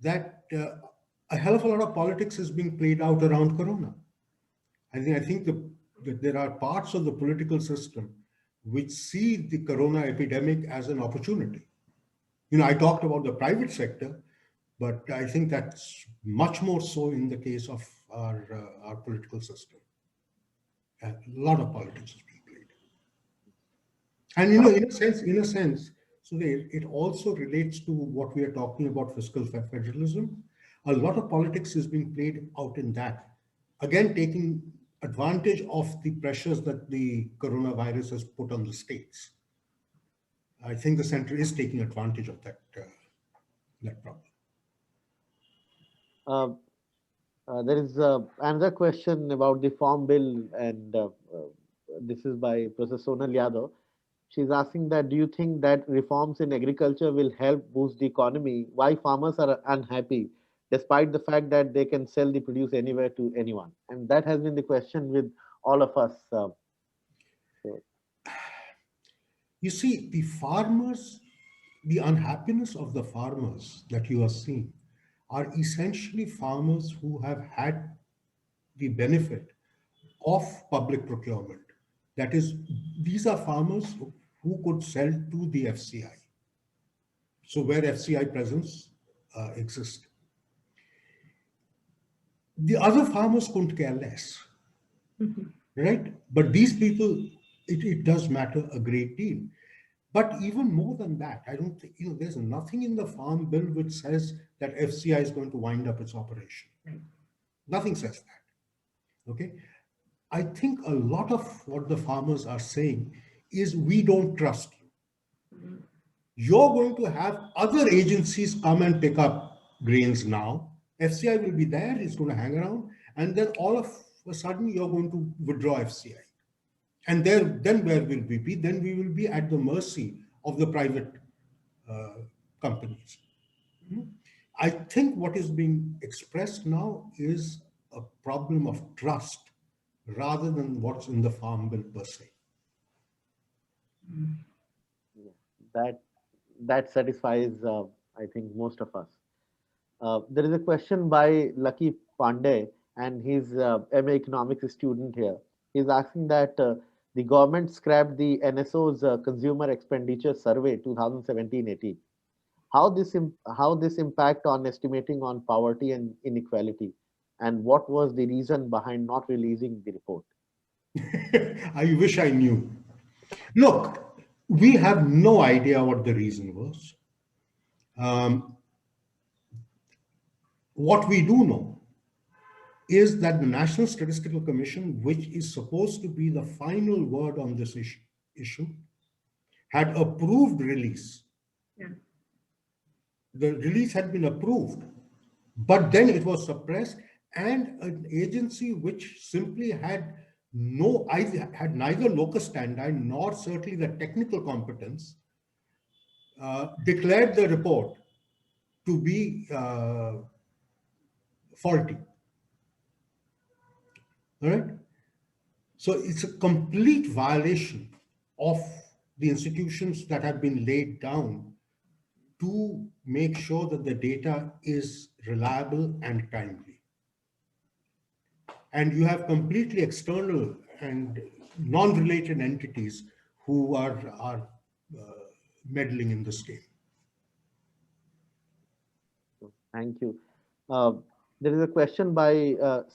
that a hell of a lot of politics is being played out around Corona. I think that there are parts of the political system which see the Corona epidemic as an opportunity. I talked about the private sector, but I think that's much more so in the case of our political system. A lot of politics is being played. And in a sense, so it also relates to what we are talking about, fiscal federalism. A lot of politics is being played out in that. Again, taking advantage of the pressures that the coronavirus has put on the states. I think the center is taking advantage of that problem. Uh, there is another question about the Farm Bill, and this is by Professor Sonal Yadav. She's asking that, do you think that reforms in agriculture will help boost the economy? Why farmers are unhappy, despite the fact that they can sell the produce anywhere to anyone? And that has been the question with all of us. So, You see, the unhappiness of the farmers that you are seeing are essentially farmers who have had the benefit of public procurement. That is, these are farmers who could sell to the FCI. So where FCI presence exists. The other farmers couldn't care less, right? But these people, it does matter a great deal. But even more than that, I don't think, there's nothing in the Farm Bill which says that FCI is going to wind up its operation. Nothing says that. Okay. I think a lot of what the farmers are saying is, we don't trust you. You're going to have other agencies come and pick up grains now. FCI will be there, it's going to hang around, and then all of a sudden you're going to withdraw FCI. And then where will we be? Then we will be at the mercy of the private companies. I think what is being expressed now is a problem of trust rather than what's in the Farm Bill per se. that that satisfies, I think, most of us. There is a question by Lucky Pandey, and he's MA Economics student here. He's asking that the government scrapped the NSO's Consumer Expenditure Survey 2017-18. How this impact on estimating on poverty and inequality, and what was the reason behind not releasing the report? I wish I knew. Look, we have no idea what the reason was. What we do know is that the National Statistical Commission, which is supposed to be the final word on this issue, had approved release. Yeah. The release had been approved, but then it was suppressed, and an agency which simply had neither locus standi nor certainly the technical competence declared the report to be faulty. All right. So it's a complete violation of the institutions that have been laid down to make sure that the data is reliable and timely. And you have completely external and non-related entities who are meddling in this game. Thank you. There is a question by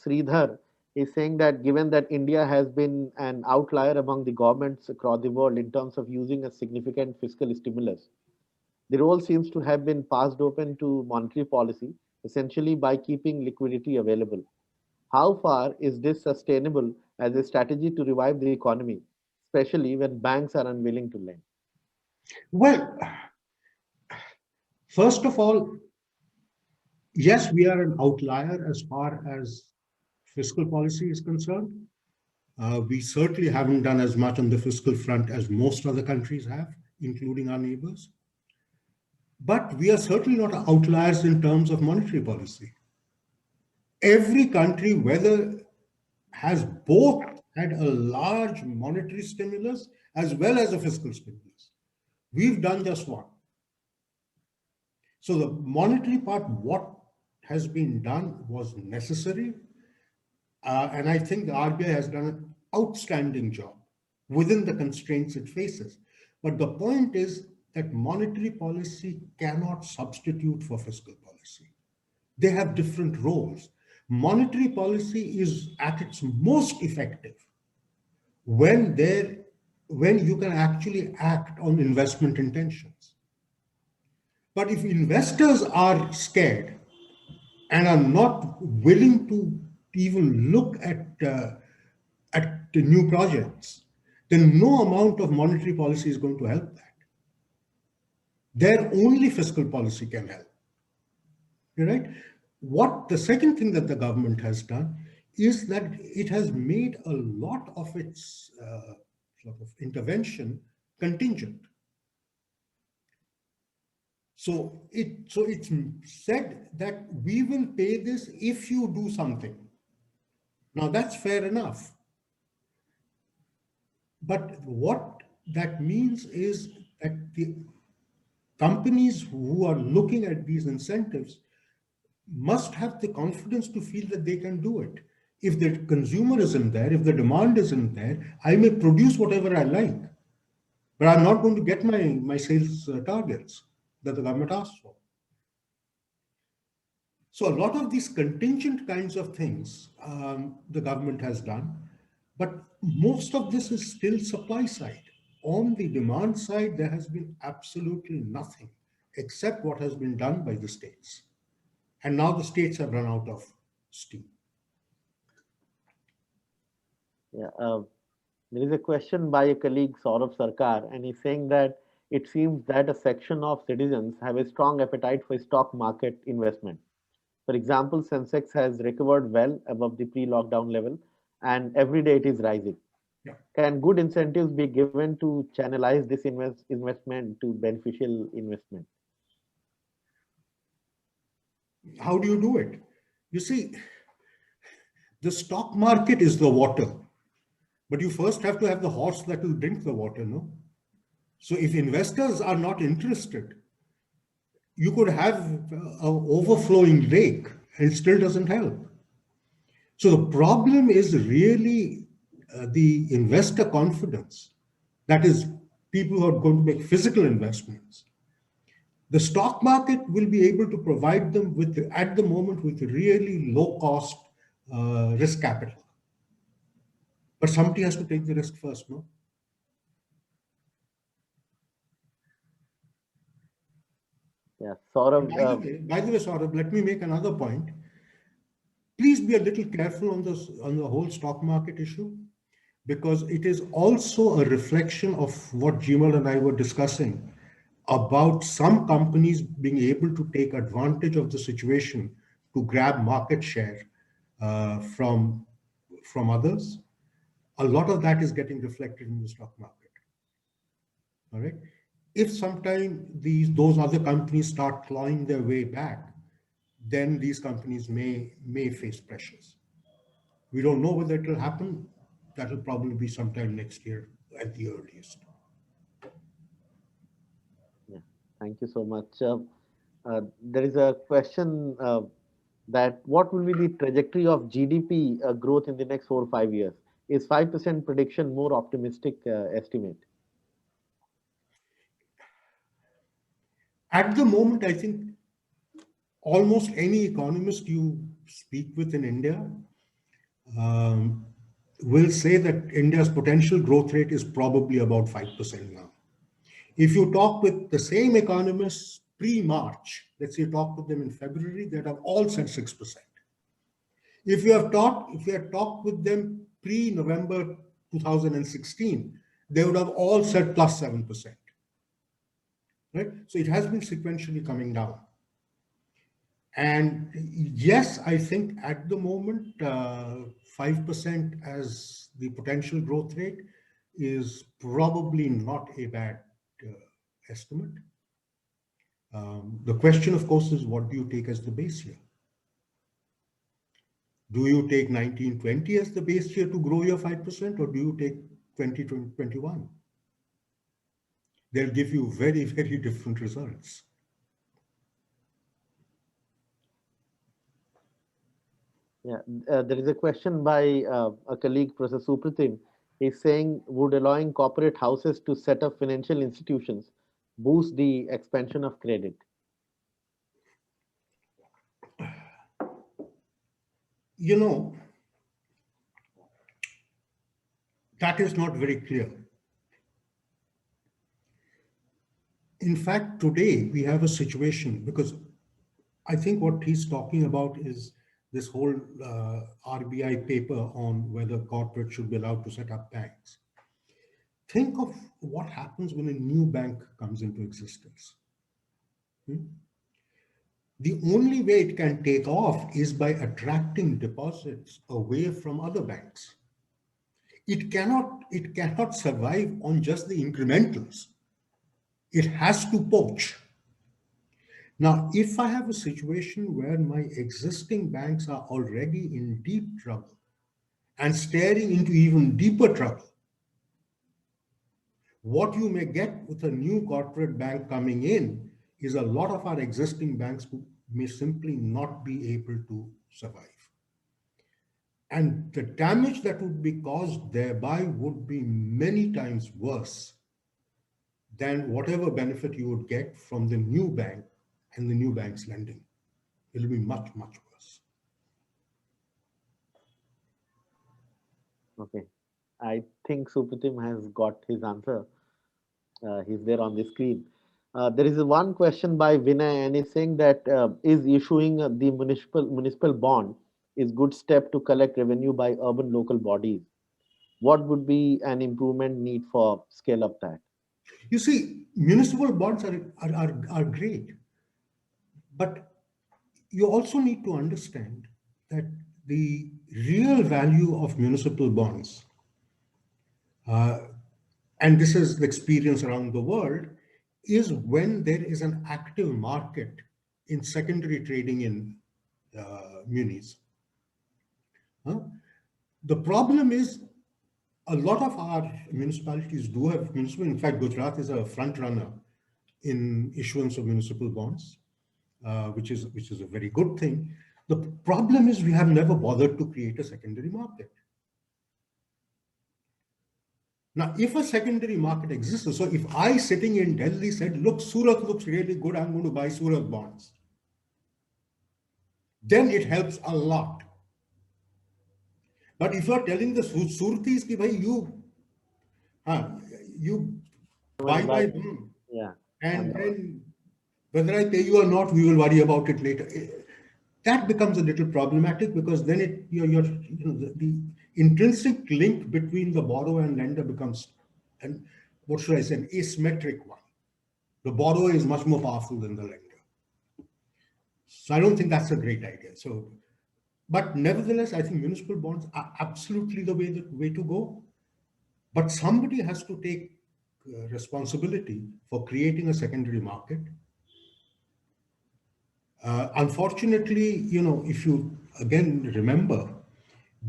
Sridhar. He's saying that given that India has been an outlier among the governments across the world in terms of using a significant fiscal stimulus, the role seems to have been passed open to monetary policy, essentially by keeping liquidity available. How far is this sustainable as a strategy to revive the economy, especially when banks are unwilling to lend? Well, first of all, yes, we are an outlier as far as fiscal policy is concerned. We certainly haven't done as much on the fiscal front as most other countries have, including our neighbors. But we are certainly not outliers in terms of monetary policy. Every country, whether has both had a large monetary stimulus as well as a fiscal stimulus. We've done just one. So the monetary part, what has been done was necessary. And I think the RBI has done an outstanding job within the constraints it faces. But the point is that monetary policy cannot substitute for fiscal policy. They have different roles. Monetary policy is at its most effective when you can actually act on investment intentions. But if investors are scared and are not willing to even look at the new projects, then no amount of monetary policy is going to help that. Their only fiscal policy can help. Right? What the second thing that the government has done is that it has made a lot of its sort of intervention contingent. So it's said that we will pay this if you do something. Now that's fair enough. But what that means is that the companies who are looking at these incentives must have the confidence to feel that they can do it. If the consumer isn't there, if the demand isn't there, I may produce whatever I like, but I'm not going to get my sales targets that the government asks for. So a lot of these contingent kinds of things the government has done, but most of this is still supply side. On the demand side, there has been absolutely nothing except what has been done by the states. And now the states have run out of steam. Yeah, there is a question by a colleague, Saurabh Sarkar, and he's saying that it seems that a section of citizens have a strong appetite for stock market investment. For example, Sensex has recovered well above the pre-lockdown level, and every day it is rising. Yeah. Can good incentives be given to channelize this investment to beneficial investment? How do you do it? You see, the stock market is the water, but you first have to have the horse that will drink the water, no? So if investors are not interested, you could have an overflowing lake and it still doesn't help. So the problem is really the investor confidence. That is, people who are going to make physical investments. The stock market will be able to provide them with, at the moment, with really low cost risk capital. But somebody has to take the risk first, no? Yeah, Saurabh. By the way, Saurabh, let me make another point. Please be a little careful on this, on the whole stock market issue, because it is also a reflection of what Jimal and I were discussing about some companies being able to take advantage of the situation to grab market share from others. A lot of that is getting reflected in the stock market. All right. If sometime those other companies start clawing their way back, then these companies may face pressures. We don't know whether it will happen. That will probably be sometime next year at the earliest. Yeah, thank you so much. There is a question that what will be the trajectory of GDP growth in the next 4 or 5 years? Is 5% prediction more optimistic estimate? At the moment, I think almost any economist you speak with in India will say that India's potential growth rate is probably about 5% now. If you talk with the same economists pre-March, let's say you talk with them in February, they'd have all said 6%. If you had talked with them pre-November 2016, they would have all said plus 7%. Right? So it has been sequentially coming down. And yes, I think at the moment, 5% as the potential growth rate is probably not a bad uh, estimate. The question, of course, is what do you take as the base year? Do you take 1920 as the base year to grow your 5%, or do you take 2021? They'll give you very, very different results. Yeah, there is a question by a colleague, Professor Supratim. He's saying, would allowing corporate houses to set up financial institutions boost the expansion of credit? You know, that is not very clear. In fact, today we have a situation, because I think what he's talking about is this whole RBI paper on whether corporates should be allowed to set up banks. Think of what happens when a new bank comes into existence. The only way it can take off is by attracting deposits away from other banks. It cannot survive on just the incrementals. It has to poach. Now, if I have a situation where my existing banks are already in deep trouble and staring into even deeper trouble, what you may get with a new corporate bank coming in is a lot of our existing banks who may simply not be able to survive. And the damage that would be caused thereby would be many times worse than whatever benefit you would get from the new bank and the new bank's lending. It'll be much, much worse. Okay. I think Supratim has got his answer. He's there on the screen. There is one question by Vinay, and he's saying that is issuing the municipal bond is good step to collect revenue by urban local bodies. What would be an improvement need for scale up that? You see, municipal bonds are great, but you also need to understand that the real value of municipal bonds, uh, and this is the experience around the world, is when there is an active market in secondary trading in munis. Huh? The problem is a lot of our municipalities do have municipal. In fact, Gujarat is a front runner in issuance of municipal bonds, which is a very good thing. The problem is we have never bothered to create a secondary market. Now, if a secondary market exists, so if I sitting in Delhi said, look, Surat looks really good, I'm going to buy Surat bonds, then it helps a lot. But if you're telling the Surtis, ki bhai, you buy by them, Yeah. and then whether I pay you or not, we will worry about it later. That becomes a little problematic, because then the intrinsic link between the borrower and lender becomes, and what should I say, an asymmetric one. The borrower is much more powerful than the lender. So I don't think that's a great idea. So, but nevertheless, I think municipal bonds are absolutely the way to go. But somebody has to take responsibility for creating a secondary market. Unfortunately, if you again remember,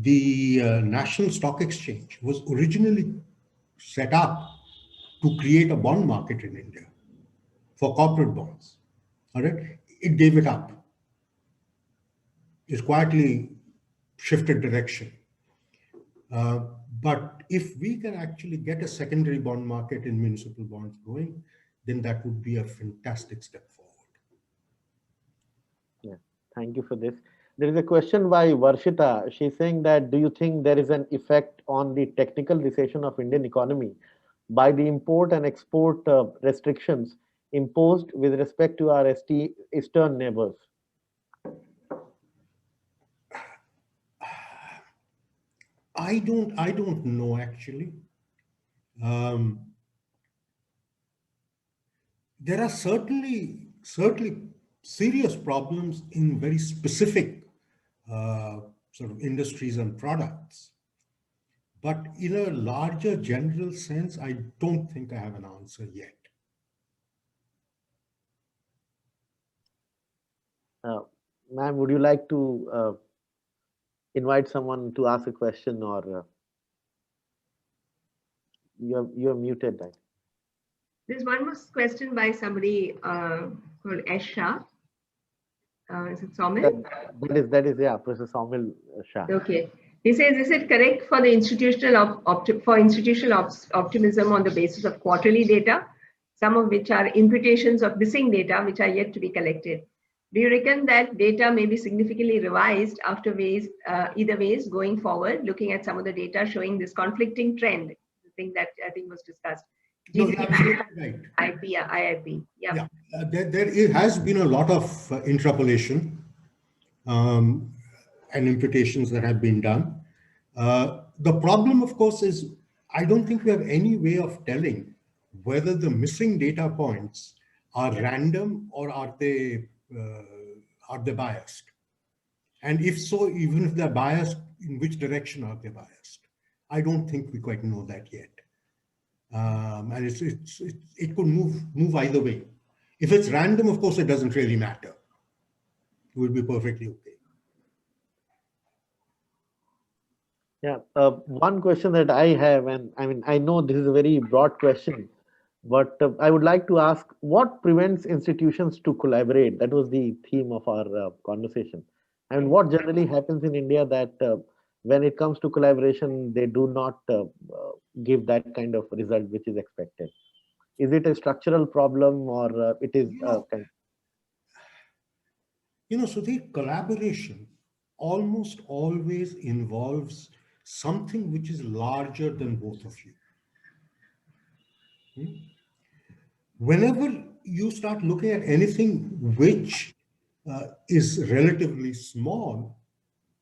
the National Stock Exchange was originally set up to create a bond market in India for corporate bonds. All right, it gave it up. It quietly shifted direction. But if we can actually get a secondary bond market in municipal bonds going, then that would be a fantastic step forward. Yeah. Thank you for this. There is a question by Varshita. She's saying that do you think there is an effect on the technical recession of Indian economy by the import and export restrictions imposed with respect to our eastern neighbors? I don't know actually. There are certainly serious problems in very specific sort of industries and products. But in a larger general sense, I don't think I have an answer yet. Ma'am, would you like to invite someone to ask a question, or you're muted? Right? There's one more question by somebody called Esha. Is it Somil? That is, yeah, Professor Somil Shah. Okay. He says, is it correct for the institutional optimism on the basis of quarterly data, some of which are imputations of missing data which are yet to be collected? Do you reckon that data may be significantly revised after either ways going forward, looking at some of the data showing this conflicting trend, the thing that I think was discussed? No, you're absolutely right. IIP. Yeah. There has been a lot of interpolation and imputations that have been done. The problem, of course, is I don't think we have any way of telling whether the missing data points are random or are they biased. And if so, even if they're biased, in which direction are they biased? I don't think we quite know that yet. And it could move either way. If it's random, of course, it doesn't really matter. It would be perfectly okay. Yeah, one question that I have, and I mean, I know this is a very broad question, but I would like to ask, what prevents institutions to collaborate? That was the theme of our conversation. And what generally happens in India that when it comes to collaboration, they do not give that kind of result which is expected. Is it a structural problem, or it is So the collaboration almost always involves something which is larger than both of you. Whenever you start looking at anything which is relatively small,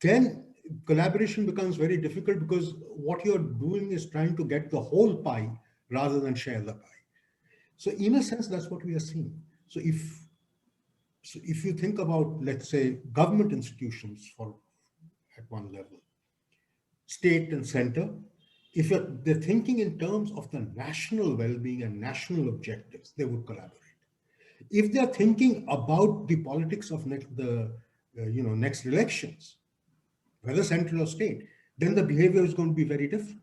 then collaboration becomes very difficult, because what you're doing is trying to get the whole pie rather than share the pie. So in a sense, that's what we are seeing. So if you think about, let's say, government institutions at one level, state and center, if they're thinking in terms of the national well-being and national objectives, they would collaborate. If they're thinking about the politics of next elections, whether central or state, then the behavior is going to be very different.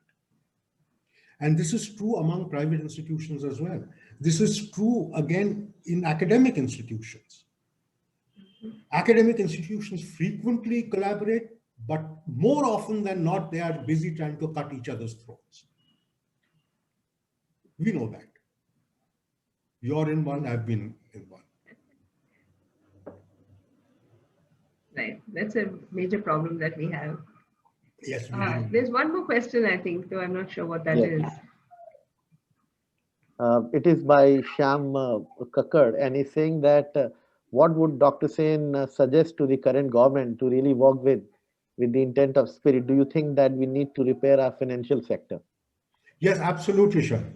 And this is true among private institutions as well. This is true, again, in academic institutions. Academic institutions frequently collaborate, but more often than not, they are busy trying to cut each other's throats. We know that. You're in one, I've been in one. Right. That's a major problem that we have. Yes. There's one more question, I think, though I'm not sure what that is. It is by Shyam Kakkad, and he's saying that what would Dr. Sen suggest to the current government to really work with the intent of spirit? Do you think that we need to repair our financial sector? Yes, absolutely, Shyam.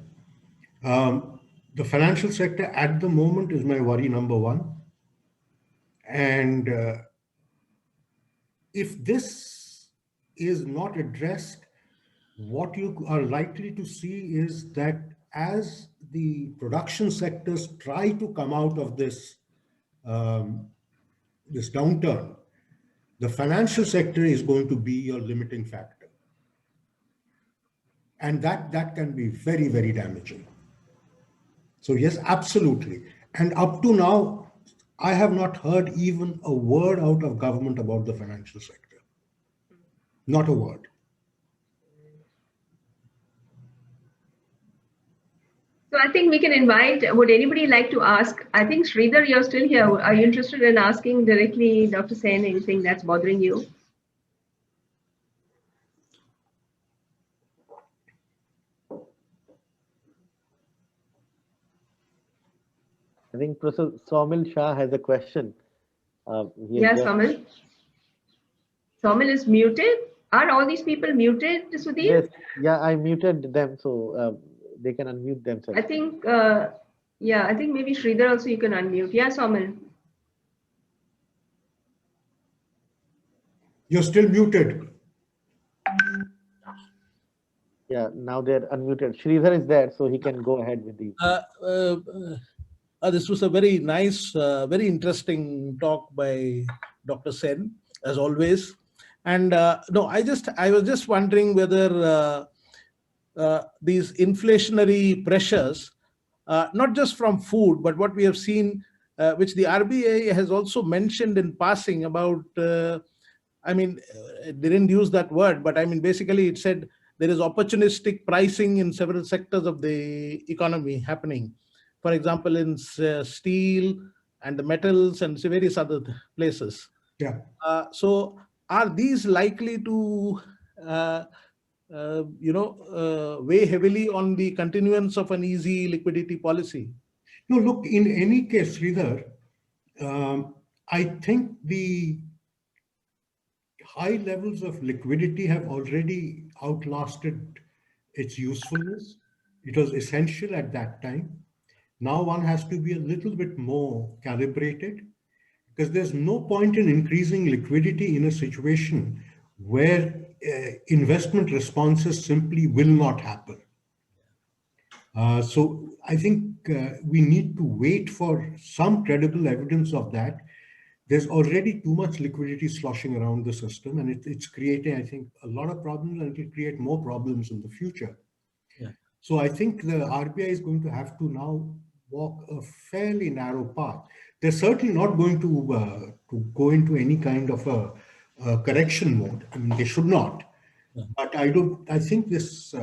The financial sector at the moment is my worry number one. And if this is not addressed, what you are likely to see is that as the production sectors try to come out of this downturn, the financial sector is going to be your limiting factor. And that can be very, very damaging. So yes, absolutely. And up to now, I have not heard even a word out of government about the financial sector. Not a word. So I think we can invite, would anybody like to ask? I think Sridhar, you're still here. Are you interested in asking directly Dr. Sen anything that's bothering you? I think Professor Somil Shah has a question. Yes, Somil. Somil is muted. Are all these people muted, Sudhir? Yes, yeah, I muted them, so they can unmute themselves. I think, I think maybe Sridhar also you can unmute. Yeah, Somil. You're still muted. Yeah, now they're unmuted. Sridhar is there, so he can go ahead with the. This was a very nice, very interesting talk by Dr. Sen, as always. And no, I was just wondering whether these inflationary pressures, not just from food, but what we have seen, which the RBI has also mentioned in passing about, I mean, they didn't use that word, but I mean, basically it said there is opportunistic pricing in several sectors of the economy happening. For example, in steel and the metals and various other places. Yeah. So are these likely to weigh heavily on the continuance of an easy liquidity policy? No, look, in any case, Sridhar, I think the high levels of liquidity have already outlasted its usefulness. It was essential at that time. Now one has to be a little bit more calibrated, because there's no point in increasing liquidity in a situation where investment responses simply will not happen. So I think we need to wait for some credible evidence of that. There's already too much liquidity sloshing around the system, and it's creating, I think, a lot of problems, and it will create more problems in the future. Yeah. So I think the RBI is going to have to now walk a fairly narrow path. They're certainly not going to go into any kind of a correction mode. I mean, they should not. Yeah. But I think this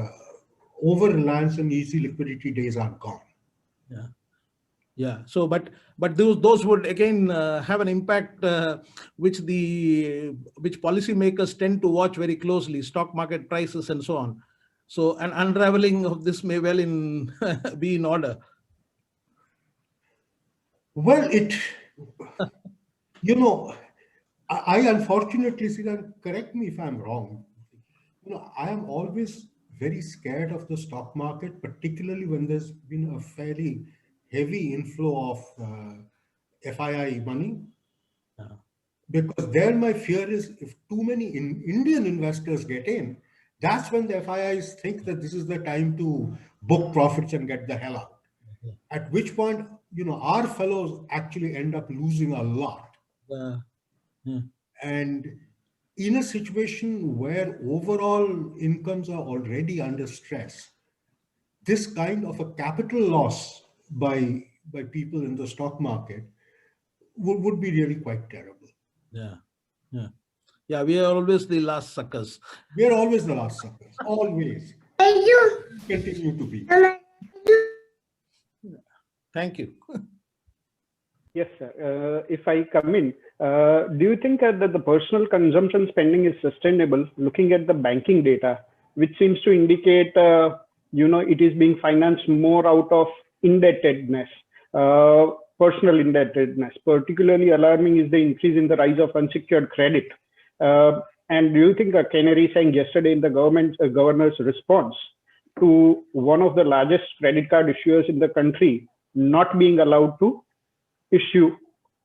over-reliance on easy liquidity days are gone. Yeah. Yeah. So, but those would again have an impact which policymakers tend to watch very closely, stock market prices and so on. So, an unraveling of this may well be in order. Well, I unfortunately, Siddharth, correct me if I'm wrong. I am always very scared of the stock market, particularly when there's been a fairly heavy inflow of FII money. Because there my fear is if too many Indian investors get in, that's when the FIIs think that this is the time to book profits and get the hell out. At which point, our fellows actually end up losing a lot. And in a situation where overall incomes are already under stress, this kind of a capital loss by people in the stock market would be really quite terrible. Yeah, we are always the last suckers. We are always the last suckers, always. Continue to be. Thank you. Yes, sir. If I come in, do you think that the personal consumption spending is sustainable, looking at the banking data, which seems to indicate, it is being financed more out of indebtedness, personal indebtedness? Particularly alarming is the increase in the rise of unsecured credit. And do you think Canary saying yesterday in the governor's response to one of the largest credit card issuers in the country not being allowed to issue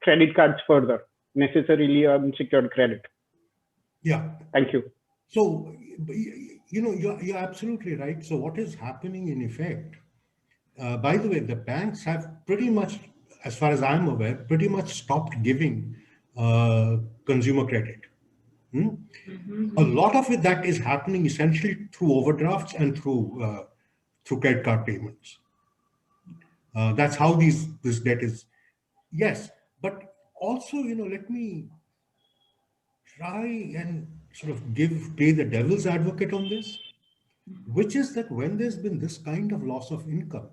credit cards further, necessarily unsecured credit? Yeah. Thank you. So, you're absolutely right. So what is happening in effect, by the way, the banks have pretty much, as far as I'm aware, pretty much stopped giving consumer credit. A lot of it that is happening essentially through overdrafts and through credit card payments. That's how this debt is. Yes, but also, let me try and sort of play the devil's advocate on this, which is that when there's been this kind of loss of income,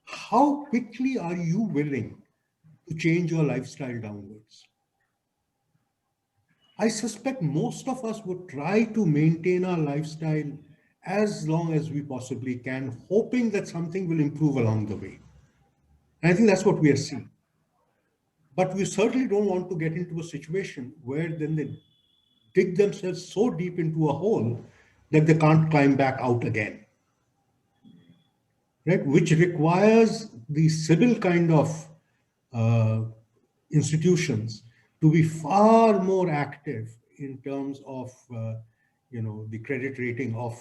how quickly are you willing to change your lifestyle downwards? I suspect most of us would try to maintain our lifestyle as long as we possibly can, hoping that something will improve along the way. And I think that's what we are seeing. But we certainly don't want to get into a situation where then they dig themselves so deep into a hole that they can't climb back out again. Right? Which requires the civil kind of institutions to be far more active in terms of the credit rating of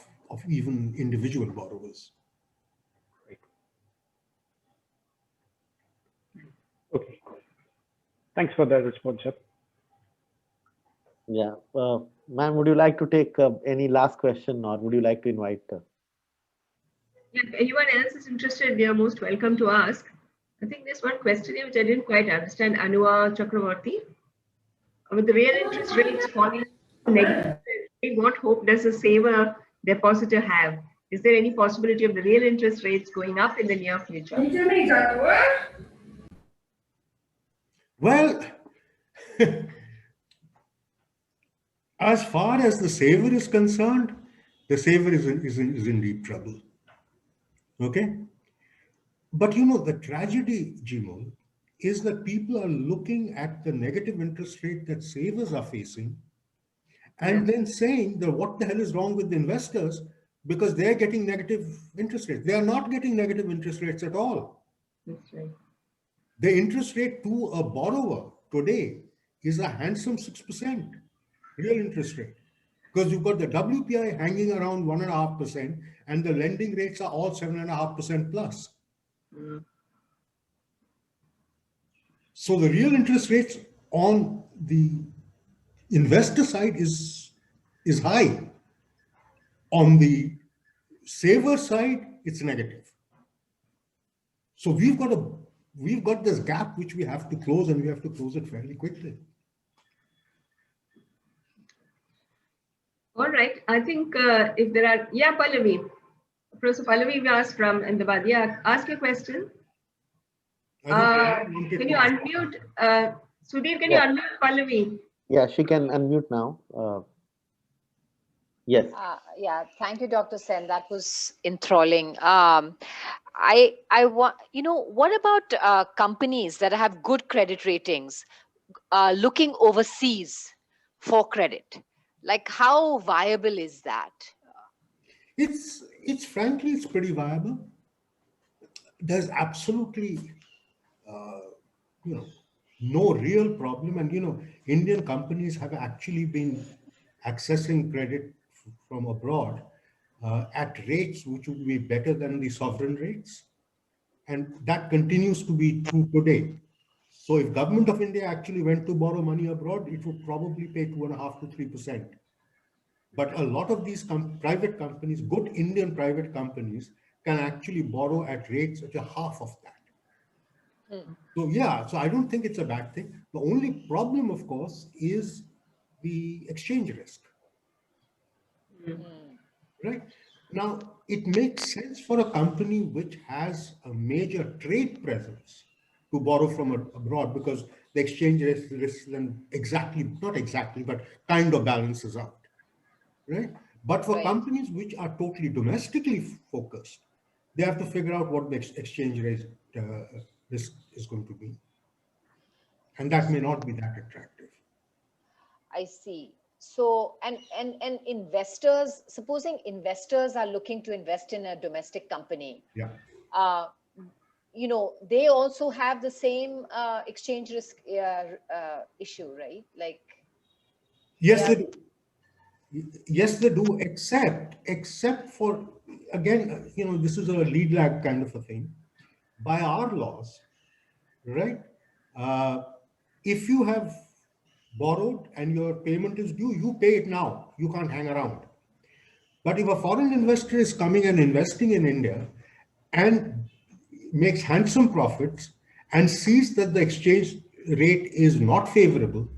even individual borrowers. Right. Okay. Thanks for that response, sir. Yeah. Ma'am, would you like to take any last question, or would you like to invite? Yeah, if anyone else is interested, they are most welcome to ask. I think there's one question here which I didn't quite understand. Anua Chakravarti. With the real interest rates falling negative, what hope does a saver depositor have? Is there any possibility of the real interest rates going up in the near future? Well, as far as the saver is concerned, the saver is in deep trouble. Okay? But the tragedy, Jimo, is that people are looking at the negative interest rate that savers are facing and then saying that what the hell is wrong with the investors because they're getting negative interest rates. They are not getting negative interest rates at all. That's right. The interest rate to a borrower today is a handsome 6% real interest rate, because you've got the WPI hanging around 1.5% and the lending rates are all 7.5% plus. So the real interest rates on the investor side is high. On the saver side, it's negative. So we've got this gap which we have to close, and we have to close it fairly quickly. All right. I think if there are, Pallavi. Professor Pallavi Vyas from Ahmedabad. Yeah, ask your question. Can you unmute? Sudhir, can you unmute Pallavi? Yeah, she can unmute now. Yes. Yeah, thank you, Dr. Sen. That was enthralling. I want, what about companies that have good credit ratings looking overseas for credit? Like, how viable is that? It's frankly, it's pretty viable. There's absolutely, no real problem. And, Indian companies have actually been accessing credit from abroad at rates which would be better than the sovereign rates. And that continues to be true today. So if government of India actually went to borrow money abroad, it would probably pay 2.5 to 3%. But a lot of these private companies, good Indian private companies, can actually borrow at rates which are half of that. So yeah, so I don't think it's a bad thing. The only problem, of course, is the exchange risk. Right? Now, it makes sense for a company which has a major trade presence to borrow from abroad, because the exchange risk then not exactly, but kind of balances out. Right? But for companies which are totally domestically focused, they have to figure out what the exchange rate risk is going to be. And that may not be that attractive. I see. So, and investors, supposing investors are looking to invest in a domestic company, they also have the same exchange risk issue, right? Like, yes, they do. Yes, they do, except for, again, this is a lead lag kind of a thing. By our laws, right? If you have borrowed and your payment is due, you pay it now. You can't hang around. But if a foreign investor is coming and investing in India and makes handsome profits and sees that the exchange rate is not favorable,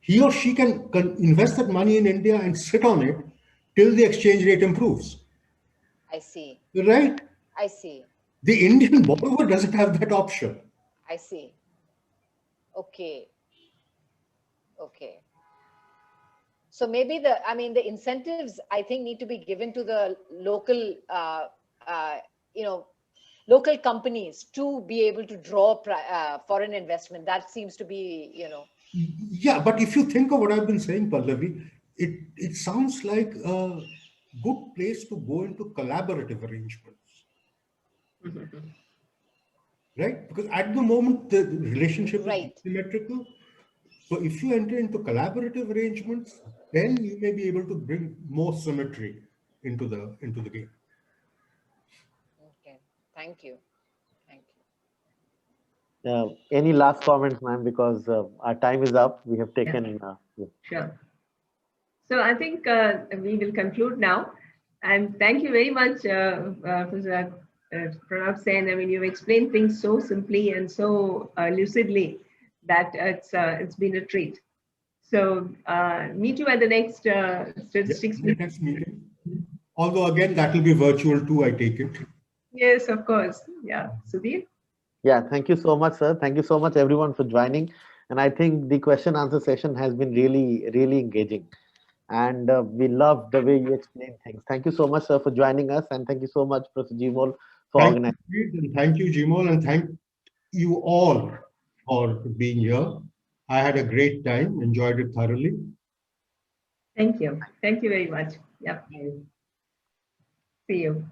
he or she can invest that money in India and sit on it till the exchange rate improves. I see. Right? I see. The Indian borrower doesn't have that option. I see. Okay. Okay. So maybe the incentives, I think, need to be given to the local, local companies to be able to draw foreign investment. That seems to be, Yeah, but if you think of what I've been saying, Pallavi, it sounds like a good place to go into collaborative arrangements. Right? Because at the moment, the relationship is symmetrical. So if you enter into collaborative arrangements, then you may be able to bring more symmetry into the game. Okay, thank you. Thank you. Any last comments, ma'am? Because our time is up. We have taken. Sure. So I think we will conclude now. And thank you very much, Professor Pranav Sen. I mean, you've explained things so simply and so lucidly that it's been a treat. So meet you at the next statistics meeting. Next meeting. Although again, that will be virtual too, I take it. Yes, of course. Yeah. Sudhir? Yeah, thank you so much, sir. Thank you so much, everyone, for joining. And I think the question answer session has been really, really engaging. And we love the way you explain things. Thank you so much, sir, for joining us. And thank you so much, Professor Jimol, for Thank organizing. you, and thank you, Jimol, and thank you all for being here. I had a great time, enjoyed it thoroughly. Thank you. Thank you very much. Yeah. See you.